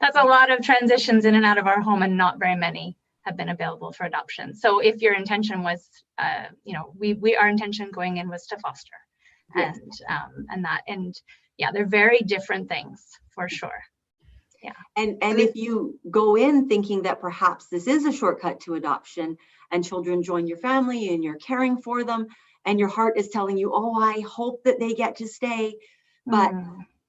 [SPEAKER 3] that's a lot of transitions in and out of our home, and not very many have been available for adoption. So if your intention was, our intention going in was to foster,
[SPEAKER 4] Yes.
[SPEAKER 3] and yeah, they're very different things for sure. Yeah.
[SPEAKER 4] And if you go in thinking that perhaps this is a shortcut to adoption and children join your family and you're caring for them and your heart is telling you, oh, I hope that they get to stay, but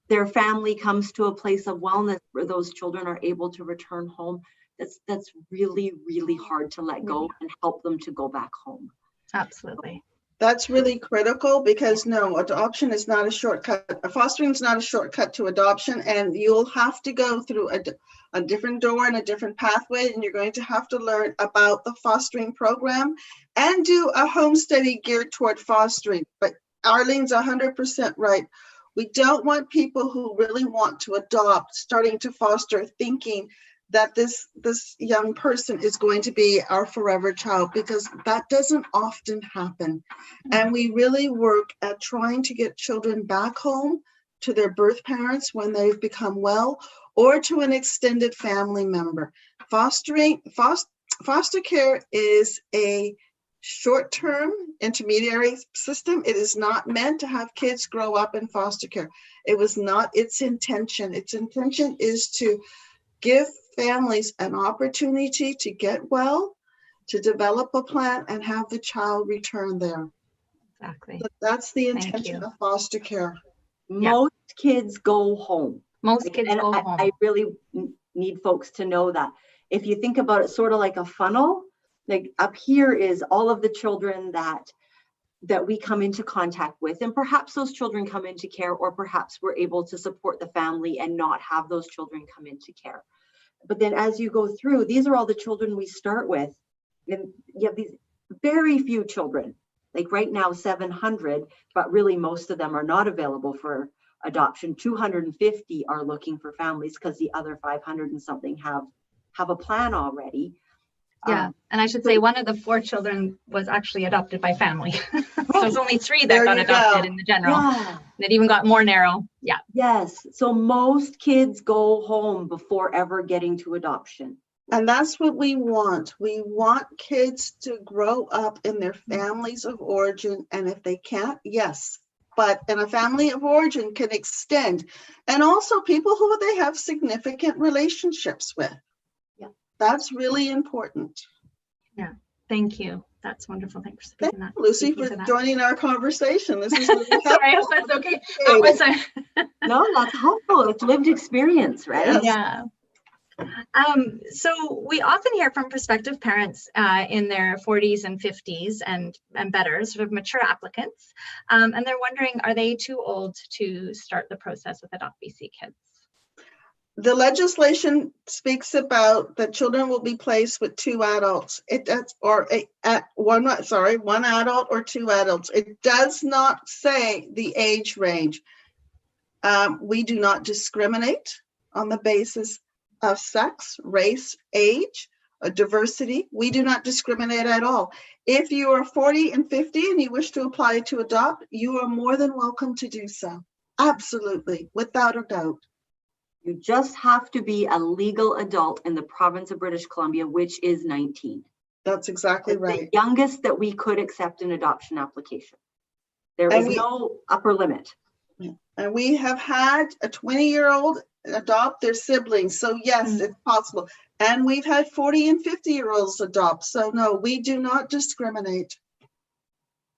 [SPEAKER 4] their family comes to a place of wellness where those children are able to return home, that's really, really hard to let go and help them to go back home.
[SPEAKER 3] Absolutely.
[SPEAKER 2] That's really critical because no, adoption is not a shortcut. Fostering is not a shortcut to adoption, and you'll have to go through a different door and a different pathway, and you're going to have to learn about the fostering program and do a home study geared toward fostering. But Arlene's 100% right. We don't want people who really want to adopt starting to foster thinking that this young person is going to be our forever child, because that doesn't often happen. And we really work at trying to get children back home to their birth parents when they've become well, or to an extended family member. Foster care is a short-term intermediary system. It is not meant to have kids grow up in foster care. It was not its intention. Its intention is to give families an opportunity to get well, to develop a plan, and have the child return there.
[SPEAKER 3] Exactly.
[SPEAKER 2] But that's the intention of foster care.
[SPEAKER 4] Most kids go home.
[SPEAKER 3] Most kids go home.
[SPEAKER 4] I really need folks to know that. If you think about it sort of like a funnel, like up here is all of the children that we come into contact with, and perhaps those children come into care, or perhaps we're able to support the family and not have those children come into care. But then as you go through, these are all the children we start with. And you have these very few children, like right now 700, but really most of them are not available for adoption. 250 are looking for families because the other 500 and something have a plan already.
[SPEAKER 3] Yeah, and I should say one of the 4 children was actually adopted by family. So there's only 3 that got adopted in the general.
[SPEAKER 4] Yeah.
[SPEAKER 3] That even got more narrow. Yeah.
[SPEAKER 4] Yes. So most kids go home before ever getting to adoption.
[SPEAKER 2] And that's what we want. We want kids to grow up in their families of origin. And if they can't, yes. But in a family of origin can extend. And also people who they have significant relationships with. That's really important.
[SPEAKER 3] Yeah, thank you. That's wonderful. Thanks for speaking that.
[SPEAKER 2] Lucy, for joining our conversation. This is really
[SPEAKER 3] sorry, I hope that's okay. Oh, I'm sorry.
[SPEAKER 4] No, that's helpful. It's lived experience, right?
[SPEAKER 3] Yeah. So we often hear from prospective parents in their 40s and 50s and better, sort of mature applicants, and they're wondering, are they too old to start the process with AdoptBC Kids?
[SPEAKER 2] The legislation speaks about that children will be placed with 2 adults. One adult or 2 adults. It does not say the age range. We do not discriminate on the basis of sex, race, age, or diversity. We do not discriminate at all. If you are 40 and 50 and you wish to apply to adopt, you are more than welcome to do so. Absolutely, without a doubt.
[SPEAKER 4] You just have to be a legal adult in the province of British Columbia, which is 19.
[SPEAKER 2] That's exactly
[SPEAKER 4] It's
[SPEAKER 2] right.
[SPEAKER 4] the youngest that we could accept an adoption application. There is no upper limit.
[SPEAKER 2] And we have had a 20-year-old adopt their siblings. So yes, it's possible. And we've had 40 and 50-year-olds adopt. So no, we do not discriminate.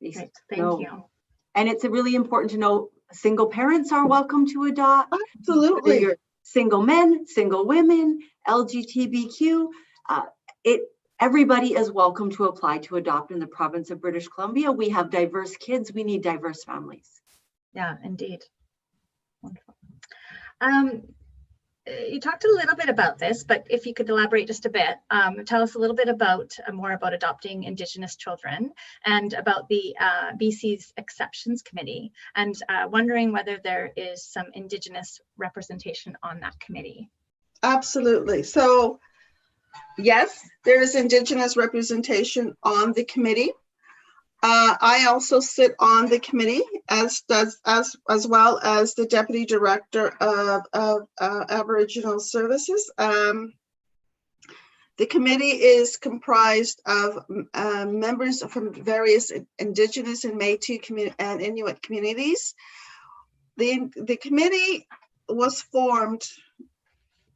[SPEAKER 3] Great.
[SPEAKER 4] No.
[SPEAKER 3] Thank you.
[SPEAKER 4] And it's really important to know single parents are welcome to adopt.
[SPEAKER 2] Absolutely.
[SPEAKER 4] Whether you're single men, single women, LGBTQ, everybody is welcome to apply to adopt in the province of British Columbia. We have diverse kids. We need diverse families.
[SPEAKER 3] Yeah, indeed. Wonderful. You talked a little bit about this, but if you could elaborate just a bit, tell us a little bit about more about adopting Indigenous children and about the BC's Exceptions Committee, and wondering whether there is some Indigenous representation on that committee.
[SPEAKER 2] Absolutely. So yes, there is Indigenous representation on the committee. I also sit on the committee, as well as the Deputy Director of Aboriginal Services. The committee is comprised of members from various Indigenous and Métis and Inuit communities. The committee was formed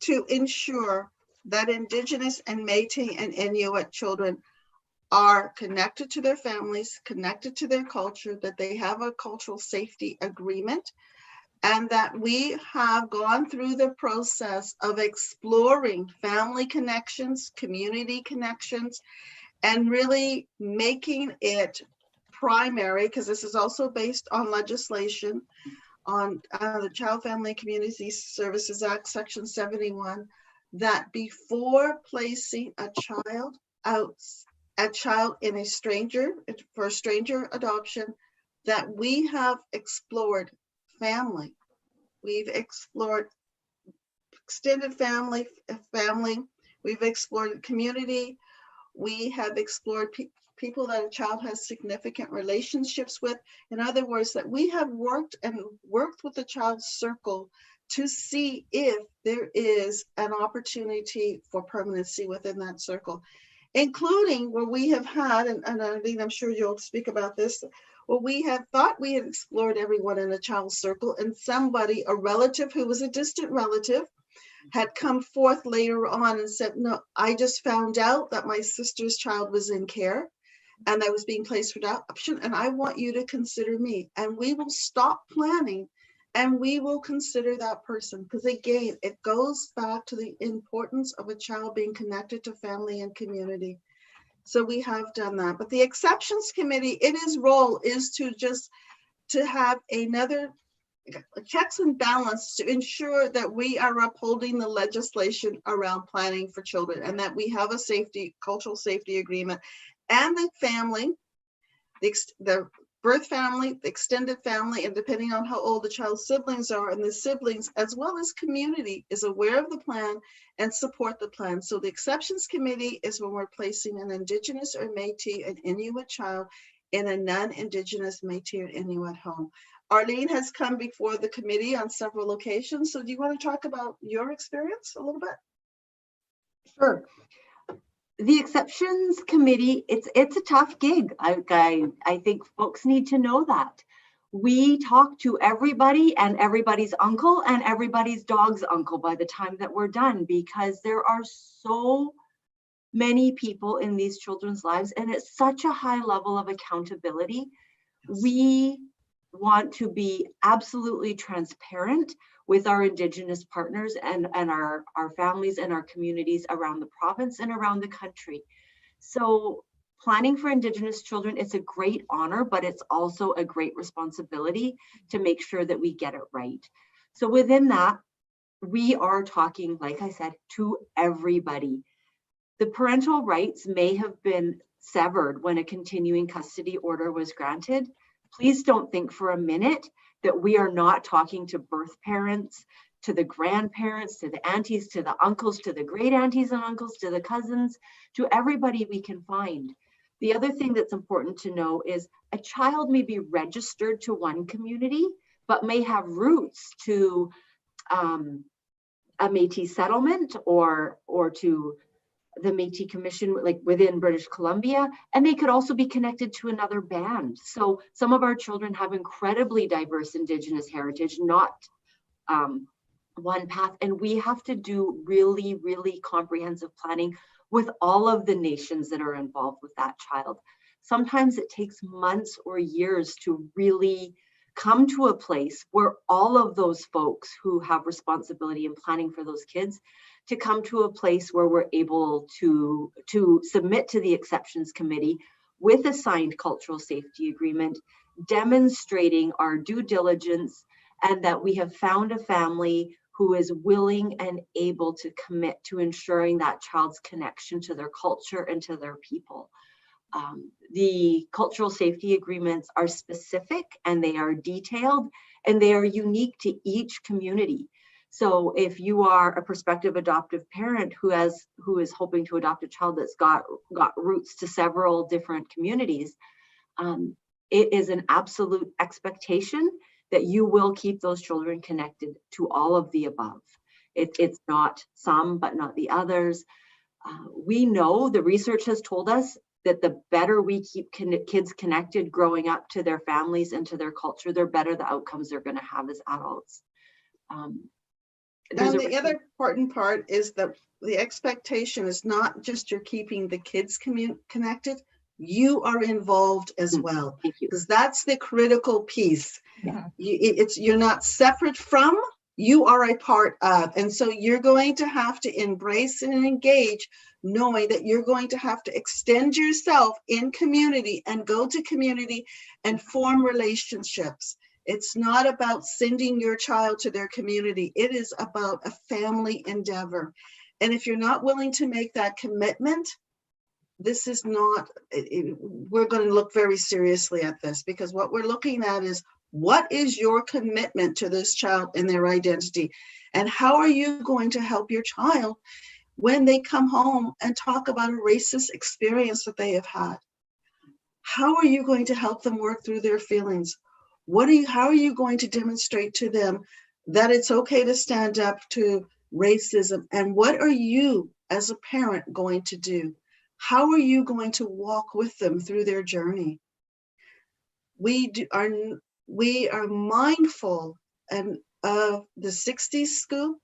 [SPEAKER 2] to ensure that Indigenous and Métis and Inuit children are connected to their families, connected to their culture, that they have a cultural safety agreement, and that we have gone through the process of exploring family connections, community connections, and really making it primary, because this is also based on legislation on the Child, Family and Community Services Act, Section 71, that before placing a child in a stranger, for a stranger adoption, that we have explored family. We've explored extended family. We've explored community. We have explored people that a child has significant relationships with. In other words, that we have worked with the child's circle to see if there is an opportunity for permanency within that circle, including where we have had, and Arlene, I'm sure you'll speak about this, where we have thought we had explored everyone in a child's circle, and somebody, a relative who was a distant relative, had come forth later on and said, no, I just found out that my sister's child was in care and I was being placed for adoption, and I want you to consider me. And we will stop planning and we will consider that person, because again, it goes back to the importance of a child being connected to family and community. So we have done that. But the Exceptions Committee, its role is to have another checks and balance to ensure that we are upholding the legislation around planning for children, and that we have a cultural safety agreement, and the family, the birth family, the extended family, and depending on how old the child's siblings are, and the siblings, as well as community, is aware of the plan and support the plan. So the Exceptions Committee is when we're placing an Indigenous or Métis, an Inuit child in a non-Indigenous Métis or Inuit home. Arlene has come before the committee on several occasions. So do you want to talk about your experience a little bit?
[SPEAKER 4] Sure. The Exceptions Committee, it's a tough gig. I think folks need to know that. We talk to everybody and everybody's uncle and everybody's dog's uncle by the time that we're done, because there are so many people in these children's lives, and it's such a high level of accountability. We want to be absolutely transparent with our Indigenous partners and our families and our communities around the province and around the country. So planning for Indigenous children, it's a great honor, but it's also a great responsibility to make sure that we get it right. So within that, we are talking, like I said, to everybody. The parental rights may have been severed when a continuing custody order was granted. Please don't think for a minute that we are not talking to birth parents, to the grandparents, to the aunties, to the uncles, to the great aunties and uncles, to the cousins, to everybody we can find. The other thing that's important to know is a child may be registered to one community, but may have roots to a Métis settlement or to the Métis Commission, like within British Columbia, and they could also be connected to another band. So some of our children have incredibly diverse Indigenous heritage, not path, and we have to do really, really comprehensive planning with all of the nations that are involved with that child. Sometimes it takes months or years to really come to a place where all of those folks who have responsibility in planning for those kids to come to a place where we're able to submit to the exceptions committee with a signed cultural safety agreement, demonstrating our due diligence and that we have found a family who is willing and able to commit to ensuring that child's connection to their culture and to their people. The cultural safety agreements are specific and they are detailed and they are unique to each community. So if you are a prospective adoptive parent who is hoping to adopt a child that's got roots to several different communities, it is an absolute expectation that you will keep those children connected to all of the above. It's not some, but not the others. We know, the research has told us, that the better we keep kids connected growing up to their families and to their culture, the better the outcomes they're going to have as adults.
[SPEAKER 2] And the other important part is that the expectation is not just you're keeping the kids connected, you are involved as well.
[SPEAKER 4] Thank you.
[SPEAKER 2] Because that's the critical piece.
[SPEAKER 3] Yeah.
[SPEAKER 2] You're not separate from, you are a part of. And so you're going to have to embrace and engage, knowing that you're going to have to extend yourself in community and go to community and form relationships. It's not about sending your child to their community. It is about a family endeavor. And if you're not willing to make that commitment, this is not, we're going to look very seriously at this, because what we're looking at is, what is your commitment to this child and their identity? And how are you going to help your child when they come home and talk about a racist experience that they have had? How are you going to help them work through their feelings? How are you going to demonstrate to them that it's okay to stand up to racism? And what are you as a parent going to do? How are you going to walk with them through their journey? We are mindful of the 60s school.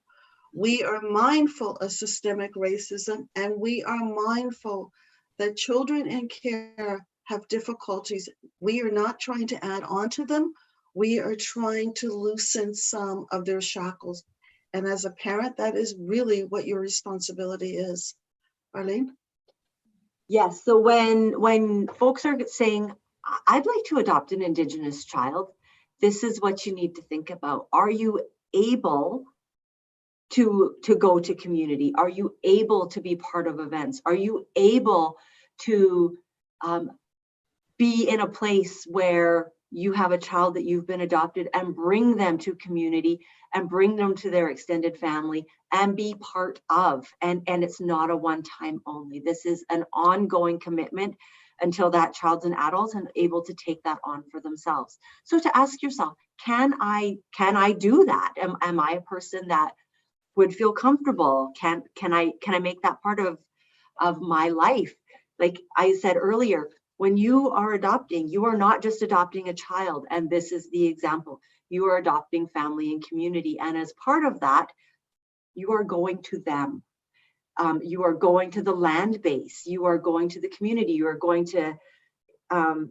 [SPEAKER 2] We are mindful of systemic racism, and we are mindful that children in care have difficulties. We are not trying to add on to them. We are trying to loosen some of their shackles. And as a parent, that is really what your responsibility is. Arlene?
[SPEAKER 4] Yes, so when folks are saying, I'd like to adopt an Indigenous child, this is what you need to think about. Are you able to go to community? Are you able to be part of events? Are you able to be in a place where you have a child that you've been adopted and bring them to community and bring them to their extended family and be part of? And it's not a one-time only. This is an ongoing commitment until that child's an adult and able to take that on for themselves. So to ask yourself, can I do that? Am I a person that would feel comfortable? Can I make that part of my life? Like I said earlier, when you are adopting, you are not just adopting a child, and this is the example. You are adopting family and community, and as part of that, you are going to them. You are going to the land base. You are going to the community. You are going to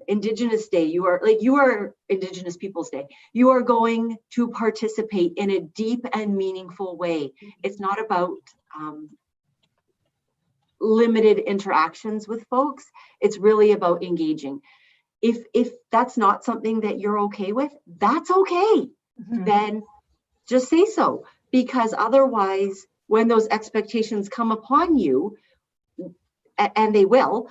[SPEAKER 4] Indigenous Day. You are Indigenous Peoples Day. You are going to participate in a deep and meaningful way. It's not about limited interactions with folks. It's really about engaging. If that's not something that you're okay with, that's okay. Mm-hmm. Then just say so, because otherwise, when those expectations come upon you, and they will,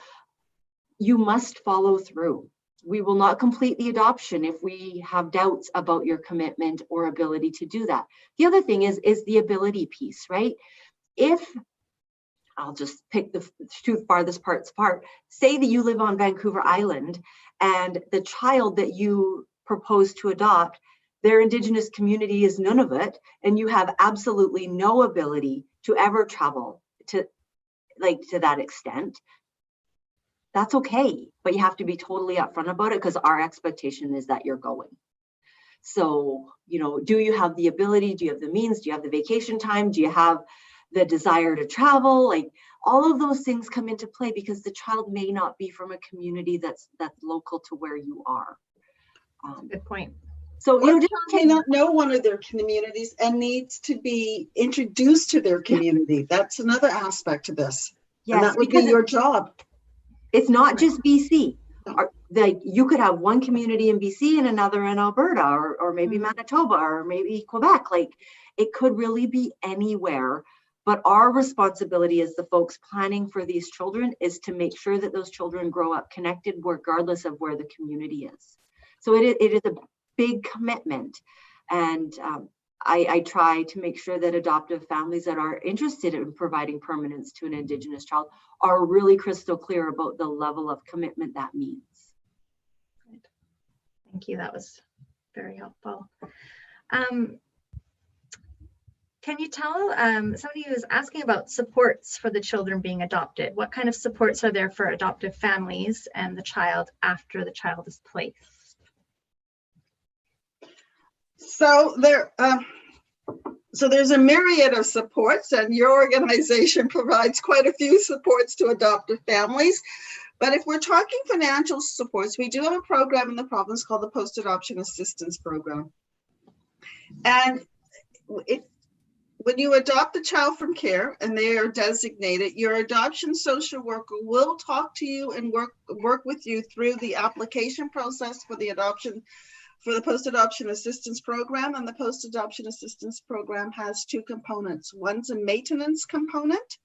[SPEAKER 4] you must follow through. We will not complete the adoption if we have doubts about your commitment or ability to do that. The other thing is the ability piece, right? If I'll just pick the two farthest parts apart. Say that you live on Vancouver Island and the child that you propose to adopt, their Indigenous community is Nunavut, and you have absolutely no ability to ever travel to that extent. That's okay, but you have to be totally upfront about it, because our expectation is that you're going. So, you know, do you have the ability? Do you have the means? Do you have the vacation time? Do you have the desire to travel? Like, all of those things come into play because the child may not be from a community that's local to where you are.
[SPEAKER 3] Good point.
[SPEAKER 4] So, you know, just
[SPEAKER 2] may not know one of their communities and needs to be introduced to their community. That's another aspect to this.
[SPEAKER 4] yes,
[SPEAKER 2] And that would be your job.
[SPEAKER 4] It's not just BC. Like, you could have one community in BC and another in Alberta, or maybe Manitoba, or maybe Quebec. Like, it could really be anywhere. But our responsibility as the folks planning for these children is to make sure that those children grow up connected regardless of where the community is. So it is a big commitment. And I try to make sure that adoptive families that are interested in providing permanence to an Indigenous child are really crystal clear about the level of commitment that means.
[SPEAKER 3] Thank you. That was very helpful. Can you tell, somebody was asking about supports for the children being adopted. What kind of supports are there for adoptive families and the child after the child is placed?
[SPEAKER 2] So there's a myriad of supports, and your organization provides quite a few supports to adoptive families. But if we're talking financial supports, we do have a program in the province called the Post-Adoption Assistance Program. And when you adopt a child from care and they are designated, your adoption social worker will talk to you and work with you through the application process for the adoption, for the Post-Adoption Assistance Program. And the Post-Adoption Assistance Program has two components. One's a maintenance component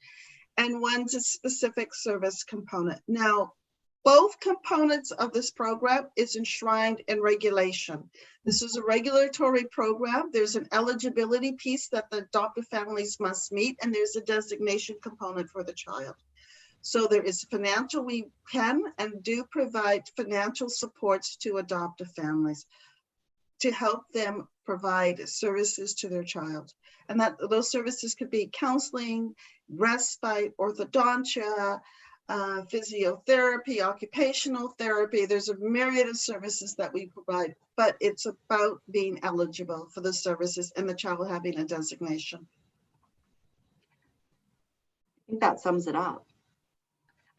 [SPEAKER 2] and one's a specific service component. Now, both components of this program is enshrined in regulation. This is a regulatory program. There's an eligibility piece that the adoptive families must meet, and there's a designation component for the child. So there is financial, we can and do provide financial supports to adoptive families to help them provide services to their child. And that those services could be counseling, respite, orthodontia, physiotherapy, occupational therapy. There's a myriad of services that we provide, but it's about being eligible for the services and the child having a designation.
[SPEAKER 4] I think that sums it up.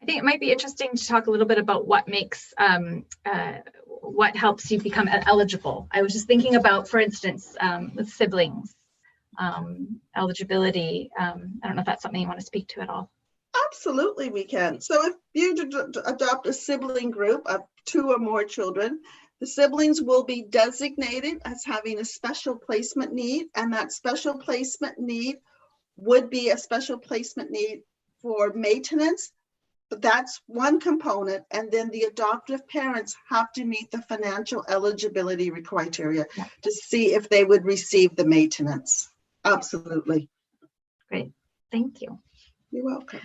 [SPEAKER 3] I think it might be interesting to talk a little bit about what makes, what helps you become eligible. I was just thinking about, for instance, with siblings, eligibility. I don't know if that's something you want to speak to at all.
[SPEAKER 2] Absolutely, we can. So if you adopt a sibling group of 2 or more children, the siblings will be designated as having a special placement need, and that special placement need would be a special placement need for maintenance. But that's one component, and then the adoptive parents have to meet the financial eligibility criteria to see if they would receive the maintenance. Absolutely.
[SPEAKER 3] Great, thank you.
[SPEAKER 2] You're welcome.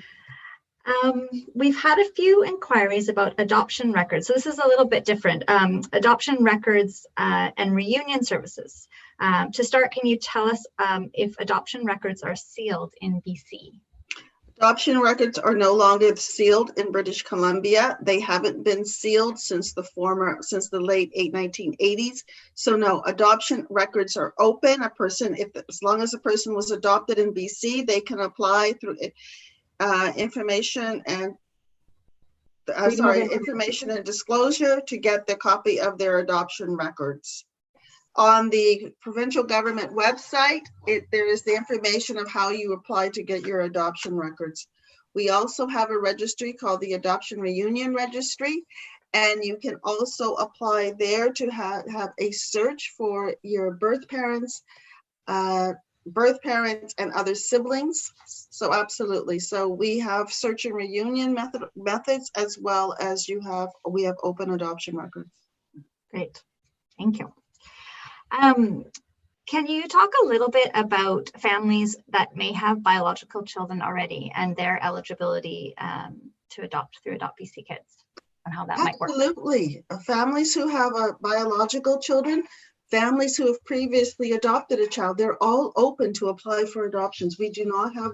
[SPEAKER 3] We've had a few inquiries about adoption records. So this is a little bit different. Adoption records and reunion services. To start, can you tell us if adoption records are sealed in BC?
[SPEAKER 2] Adoption records are no longer sealed in British Columbia. They haven't been sealed since the late 1980s. So no, adoption records are open. As long as a person was adopted in BC, they can apply through information and disclosure to get the copy of their adoption records. On the provincial government website, there is the information of how you apply to get your adoption records. We also have a registry called the Adoption Reunion Registry, and you can also apply there to have a search for your birth parents and other siblings. So absolutely. So we have search and reunion methods, as well as we have open adoption records.
[SPEAKER 3] Great, thank you. Can you talk a little bit about families that may have biological children already and their eligibility to adopt through AdoptBC Kids and how that might work?
[SPEAKER 2] Absolutely. Families who have biological children, families who have previously adopted a child, they're all open to apply for adoptions. We do not have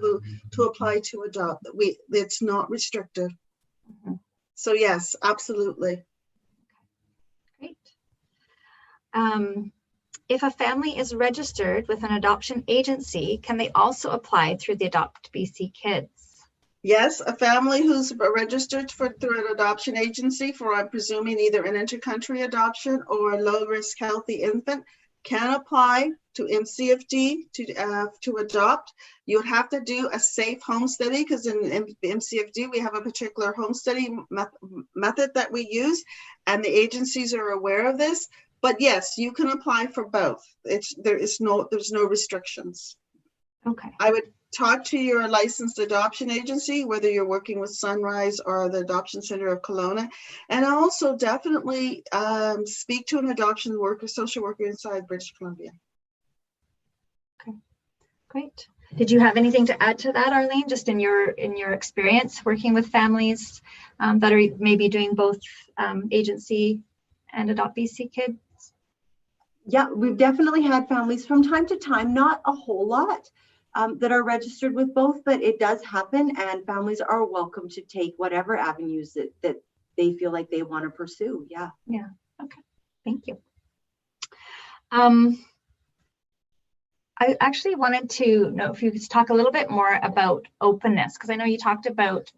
[SPEAKER 2] to apply to adopt. It's not restricted. Mm-hmm. So yes, absolutely.
[SPEAKER 3] Great. If a family is registered with an adoption agency, can they also apply through the AdoptBC Kids?
[SPEAKER 2] Yes, a family who's registered through an adoption agency for, I'm presuming, either an intercountry adoption or a low-risk healthy infant can apply to MCFD to adopt. You would have to do a safe home study, because in MCFD we have a particular home study method that we use, and the agencies are aware of this. But yes, you can apply for both. There's no restrictions.
[SPEAKER 3] Okay.
[SPEAKER 2] I would talk to your licensed adoption agency, whether you're working with Sunrise or the Adoption Center of Kelowna, and also definitely speak to an adoption worker, social worker inside British Columbia.
[SPEAKER 3] Okay, great. Did you have anything to add to that, Arlene, just in your experience working with families that are maybe doing both agency and AdoptBC Kids?
[SPEAKER 5] Yeah, we've definitely had families from time to time, not a whole lot, that are registered with both, but it does happen, and families are welcome to take whatever avenues that they feel like they want to pursue. Yeah.
[SPEAKER 3] Yeah. Okay. Thank you. I actually wanted to know if you could talk a little bit more about openness, because I know you talked about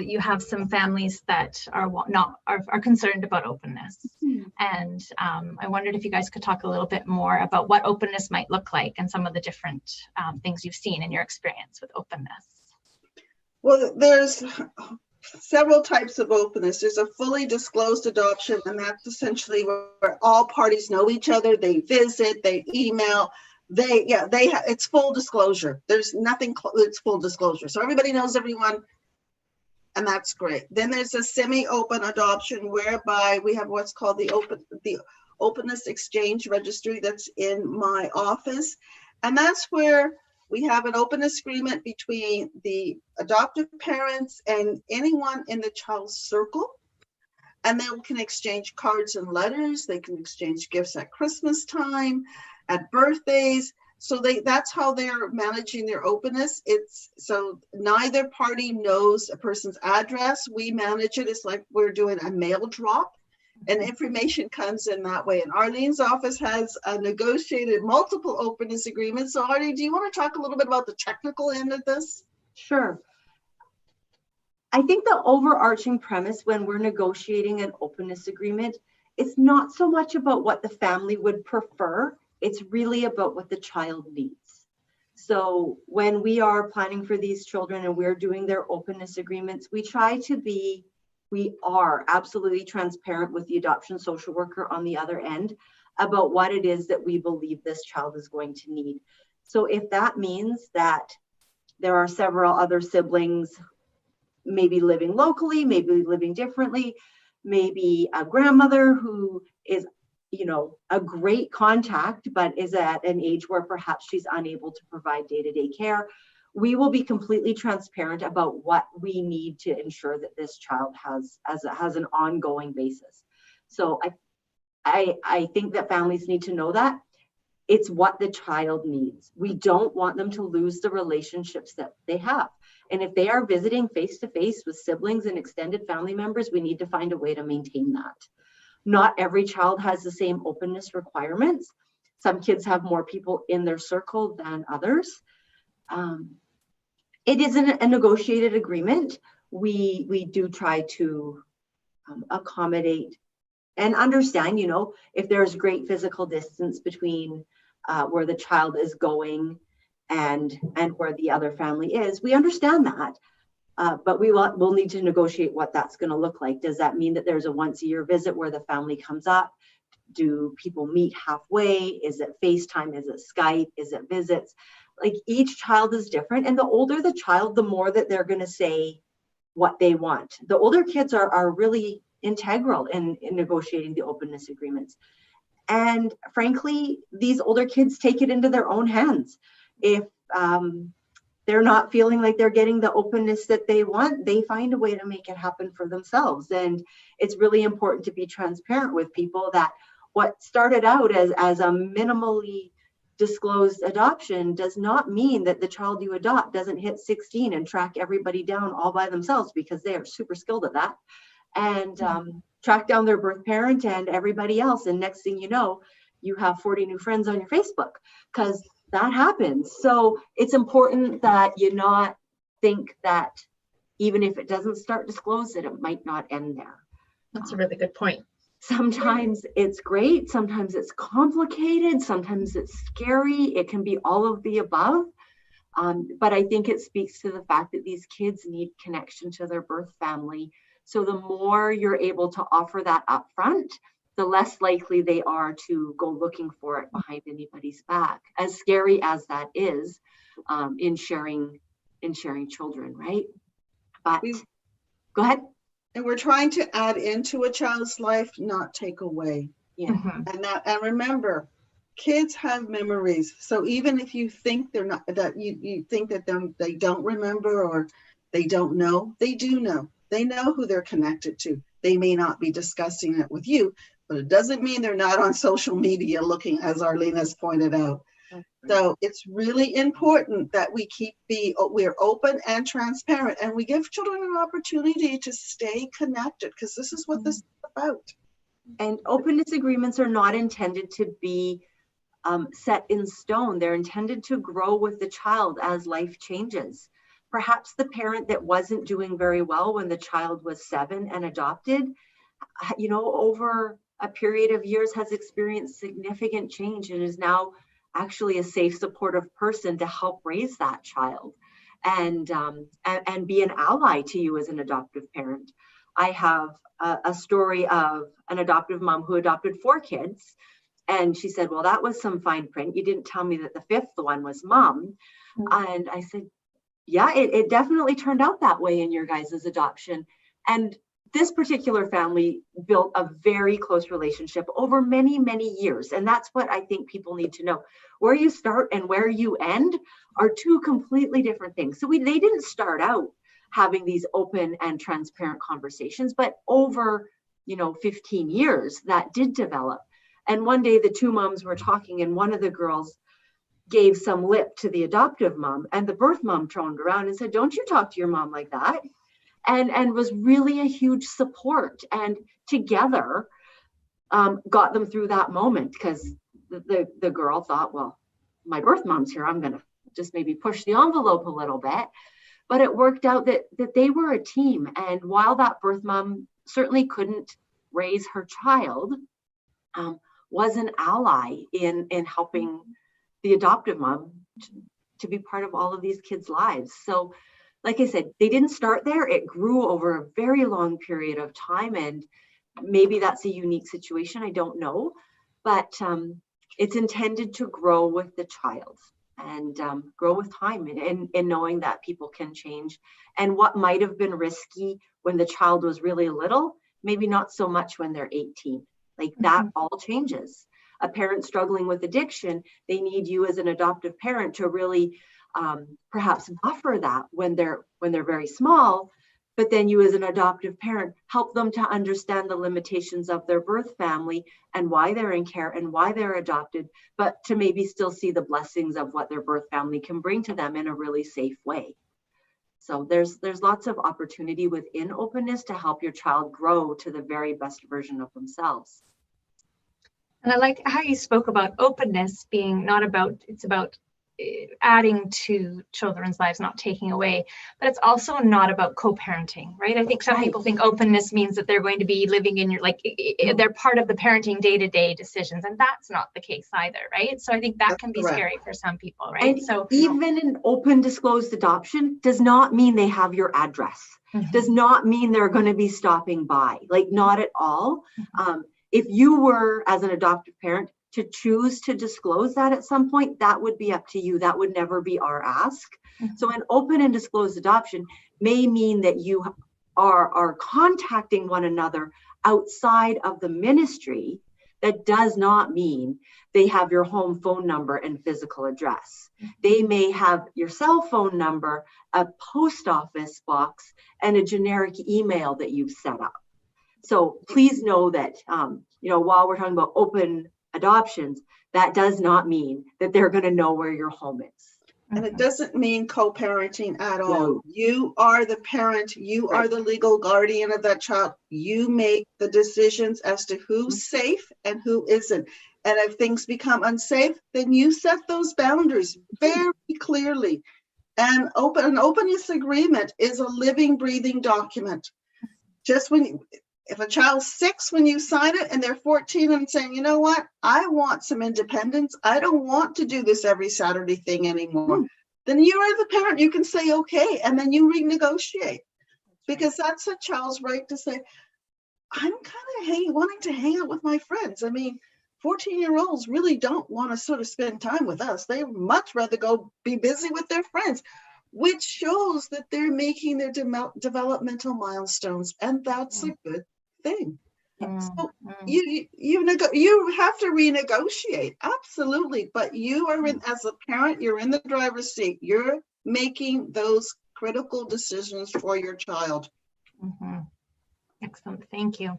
[SPEAKER 3] you have some families that are concerned about openness.
[SPEAKER 5] Mm-hmm.
[SPEAKER 3] And I wondered if you guys could talk a little bit more about what openness might look like and some of the different things you've seen in your experience with openness.
[SPEAKER 2] Well, there's several types of openness. There's a fully disclosed adoption, and that's essentially where all parties know each other. They visit, they email, it's full disclosure. There's nothing, it's full disclosure. So everybody knows everyone, and that's great. Then there's a semi-open adoption whereby we have what's called the openness exchange registry that's in my office. And that's where we have an openness agreement between the adoptive parents and anyone in the child's circle. And they can exchange cards and letters. They can exchange gifts at Christmas time, at birthdays. So that's how they're managing their openness. So neither party knows a person's address. We manage it. It's like we're doing a mail drop, and information comes in that way. And Arlene's office has negotiated multiple openness agreements. So Arlene, do you want to talk a little bit about the technical end of this?
[SPEAKER 5] Sure. I think the overarching premise when we're negotiating an openness agreement, it's not so much about what the family would prefer. It's really about what the child needs. So when we are planning for these children and we're doing their openness agreements, we are absolutely transparent with the adoption social worker on the other end about what it is that we believe this child is going to need. So if that means that there are several other siblings, maybe living locally, maybe living differently, maybe a grandmother who is a great contact, but is at an age where perhaps she's unable to provide day-to-day care, we will be completely transparent about what we need to ensure that this child has an ongoing basis. So I think that families need to know that it's what the child needs. We don't want them to lose the relationships that they have. And if they are visiting face-to-face with siblings and extended family members, we need to find a way to maintain that. Not every child has the same openness requirements. Some kids have more people in their circle than others. It isn't a negotiated agreement. We do try to accommodate and understand, if there's great physical distance between where the child is going and where the other family is. We understand that. But we'll need to negotiate what that's going to look like. Does that mean that there's a once-a-year visit where the family comes up? Do people meet halfway? Is it FaceTime? Is it Skype? Is it visits? Like, each child is different. And the older the child, the more that they're going to say what they want. The older kids are really integral in negotiating the openness agreements. And frankly, these older kids take it into their own hands. If they're not feeling like they're getting the openness that they want, they find a way to make it happen for themselves. And it's really important to be transparent with people that what started out as a minimally disclosed adoption does not mean that the child you adopt doesn't hit 16 and track everybody down all by themselves, because they are super skilled at that. and track down their birth parent and everybody else. And next thing you know, you have 40 new friends on your Facebook, because that happens. So it's important that you not think that even if it doesn't start disclosed, that it might not end there.
[SPEAKER 3] That's a really good point.
[SPEAKER 5] Sometimes it's great, sometimes it's complicated, sometimes it's scary. It can be all of the above. But I think it speaks to the fact that these kids need connection to their birth family. So the more you're able to offer that upfront, the less likely they are to go looking for it behind anybody's back, as scary as that is, in sharing children, right? But go ahead.
[SPEAKER 2] And we're trying to add into a child's life, not take away.
[SPEAKER 5] Yeah.
[SPEAKER 2] And remember, kids have memories. So even if you think they're not, that you think that they don't remember or they don't know, they do know. They know who they're connected to. They may not be discussing it with you, but it doesn't mean they're not on social media looking, as Arlene has pointed out. So it's really important that we're open and transparent, and we give children an opportunity to stay connected, because this is what this is about.
[SPEAKER 5] And openness agreements are not intended to be set in stone. They're intended to grow with the child as life changes. Perhaps the parent that wasn't doing very well when the child was 7 and adopted, over a period of years has experienced significant change and is now actually a safe, supportive person to help raise that child and be an ally to you as an adoptive parent. I have a story of an adoptive mom who adopted 4 kids. And she said, well, that was some fine print. You didn't tell me that the 5th one was mom. And I said, yeah, it definitely turned out that way in your guys' adoption. And this particular family built a very close relationship over many, many years. And that's what I think people need to know. Where you start and where you end are 2 completely different things. So they didn't start out having these open and transparent conversations, but over, 15 years that did develop. And one day the 2 moms were talking and one of the girls gave some lip to the adoptive mom, and the birth mom turned around and said, don't you talk to your mom like that? And was really a huge support, and together got them through that moment, because the girl thought, well, my birth mom's here, I'm gonna just maybe push the envelope a little bit. But it worked out that they were a team, and while that birth mom certainly couldn't raise her child, was an ally in helping the adoptive mom to be part of all of these kids' lives. So like I said, they didn't start there. It grew over a very long period of time, and maybe that's a unique situation. I don't know, but it's intended to grow with the child and grow with time, and knowing that people can change. And what might have been risky when the child was really little, maybe not so much when they're 18. Like that all changes. A parent struggling with addiction, they need you as an adoptive parent to really perhaps buffer that when they're very small, but then you as an adoptive parent help them to understand the limitations of their birth family and why they're in care and why they're adopted, but to maybe still see the blessings of what their birth family can bring to them in a really safe way. So there's lots of opportunity within openness to help your child grow to the very best version of themselves.
[SPEAKER 3] And I like how you spoke about openness being it's about adding to children's lives, not taking away, but it's also not about co-parenting, right? I think some people think openness means that they're going to be living in they're part of the parenting day-to-day decisions, and that's not the case either, right? So I think that can be scary for some people, right?
[SPEAKER 5] And so even an open disclosed adoption does not mean they have your address, does not mean they're going to be stopping by, like not at all. If you were, as an adoptive parent, to choose to disclose that at some point, that would be up to you. That would never be our ask. So an open and disclosed adoption may mean that you are contacting one another outside of the ministry. That does not mean they have your home phone number and physical address. They may have your cell phone number, a post office box, and a generic email that you've set up. So please know that, while we're talking about open adoptions, that does not mean that they're going to know where your home is.
[SPEAKER 2] And it doesn't mean co-parenting at all.
[SPEAKER 5] No.
[SPEAKER 2] You are the parent, you are the legal guardian of that child. You make the decisions as to who's safe and who isn't. And if things become unsafe, then you set those boundaries very clearly. And an openness agreement is a living, breathing document. Just if a child's 6 when you sign it and they're 14 and saying, you know what, I want some independence, I don't want to do this every Saturday thing anymore, then you are the parent, you can say okay, and then you renegotiate. Because that's a child's right to say, I'm kind of wanting to hang out with my friends. I mean, 14-year-olds really don't want to sort of spend time with us. They much rather go be busy with their friends, which shows that they're making their developmental milestones, and that's a good thing. So you have to renegotiate, absolutely, but you are as a parent, you're in the driver's seat. You're making those critical decisions for your child.
[SPEAKER 3] Excellent, thank you. All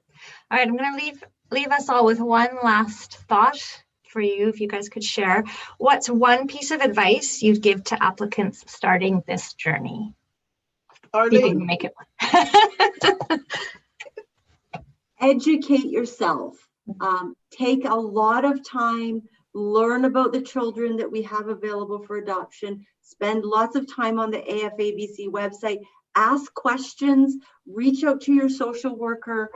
[SPEAKER 3] right, I'm going to leave us all with one last thought for you, if you guys could share. What's one piece of advice you'd give to applicants starting this journey?
[SPEAKER 2] Arlene.
[SPEAKER 3] You can make it.
[SPEAKER 5] Educate yourself. Take a lot of time, learn about the children that we have available for adoption, spend lots of time on the AFABC website, ask questions, reach out to your social worker.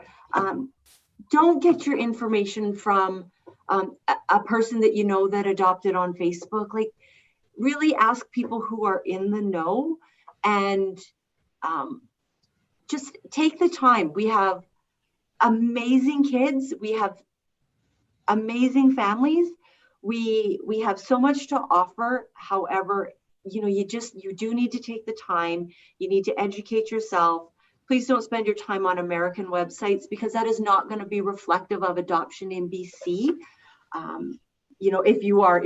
[SPEAKER 5] Don't get your information from a person that you know that adopted on Facebook. Like, really ask people who are in the know, and just take the time. We have amazing kids, we have amazing families, we have so much to offer. However, you know, you do need to take the time. You need to educate yourself. Please don't spend your time on American websites, because that is not going to be reflective of adoption in BC. You know, if you are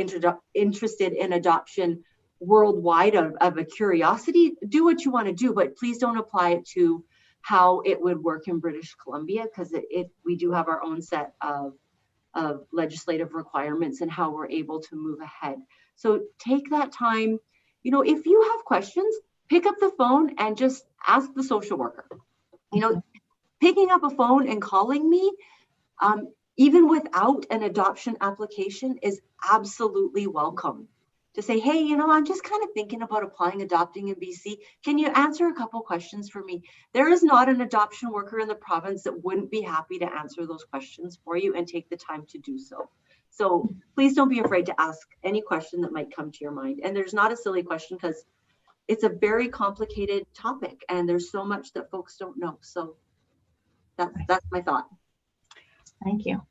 [SPEAKER 5] interested in adoption worldwide of a curiosity, do what you want to do, but please don't apply it to how it would work in British Columbia, because we do have our own set of legislative requirements and how we're able to move ahead. So take that time. You know, if you have questions, pick up the phone and just ask the social worker. You know, picking up a phone and calling me, even without an adoption application, is absolutely welcome. To say, hey, you know, I'm just kind of thinking about adopting in BC. Can you answer a couple questions for me? There is not an adoption worker in the province that wouldn't be happy to answer those questions for you and take the time to do so. So please don't be afraid to ask any question that might come to your mind. And there's not a silly question, because it's a very complicated topic and there's so much that folks don't know. So that's my thought.
[SPEAKER 3] Thank you.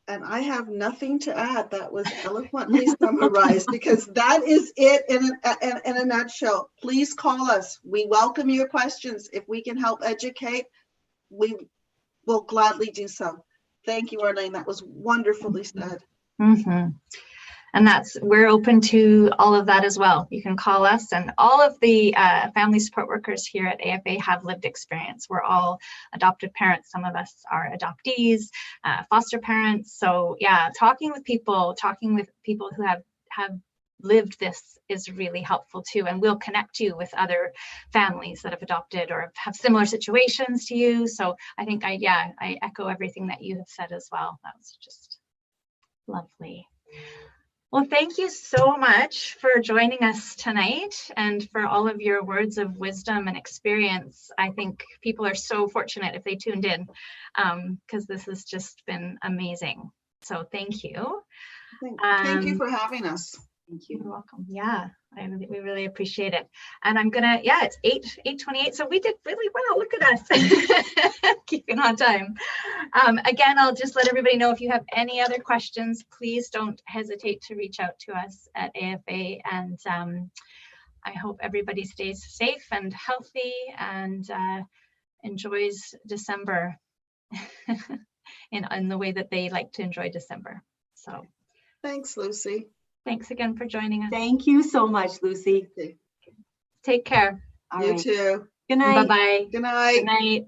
[SPEAKER 2] And I have nothing to add. That was eloquently summarized, because that is it in a nutshell. Please call us. We welcome your questions. If we can help educate, we will gladly do so. Thank you, Arlene. That was wonderfully said.
[SPEAKER 3] And we're open to all of that as well. You can call us, and all of the family support workers here at AFA have lived experience. We're all adoptive parents. Some of us are adoptees, foster parents. So yeah, talking with people who have lived this is really helpful too. And we'll connect you with other families that have adopted or have similar situations to you. So I think I echo everything that you have said as well. That was just lovely. Well, thank you so much for joining us tonight and for all of your words of wisdom and experience. I think people are so fortunate if they tuned in, because this has just been amazing. So thank you.
[SPEAKER 2] Thank you for having us.
[SPEAKER 5] Thank you.
[SPEAKER 3] You're welcome. Yeah, we really appreciate it. And I'm gonna, it's 8:28, so we did really well. Look at us, keeping on time. Again, I'll just let everybody know, if you have any other questions, please don't hesitate to reach out to us at AFA. And I hope everybody stays safe and healthy and enjoys December in the way that they like to enjoy December. So
[SPEAKER 2] thanks, Lucy.
[SPEAKER 3] Thanks again for joining us.
[SPEAKER 5] Thank you so much, Lucy.
[SPEAKER 3] Take care.
[SPEAKER 2] You too.
[SPEAKER 5] Good night.
[SPEAKER 3] Bye-bye.
[SPEAKER 2] Good night.
[SPEAKER 3] Good night.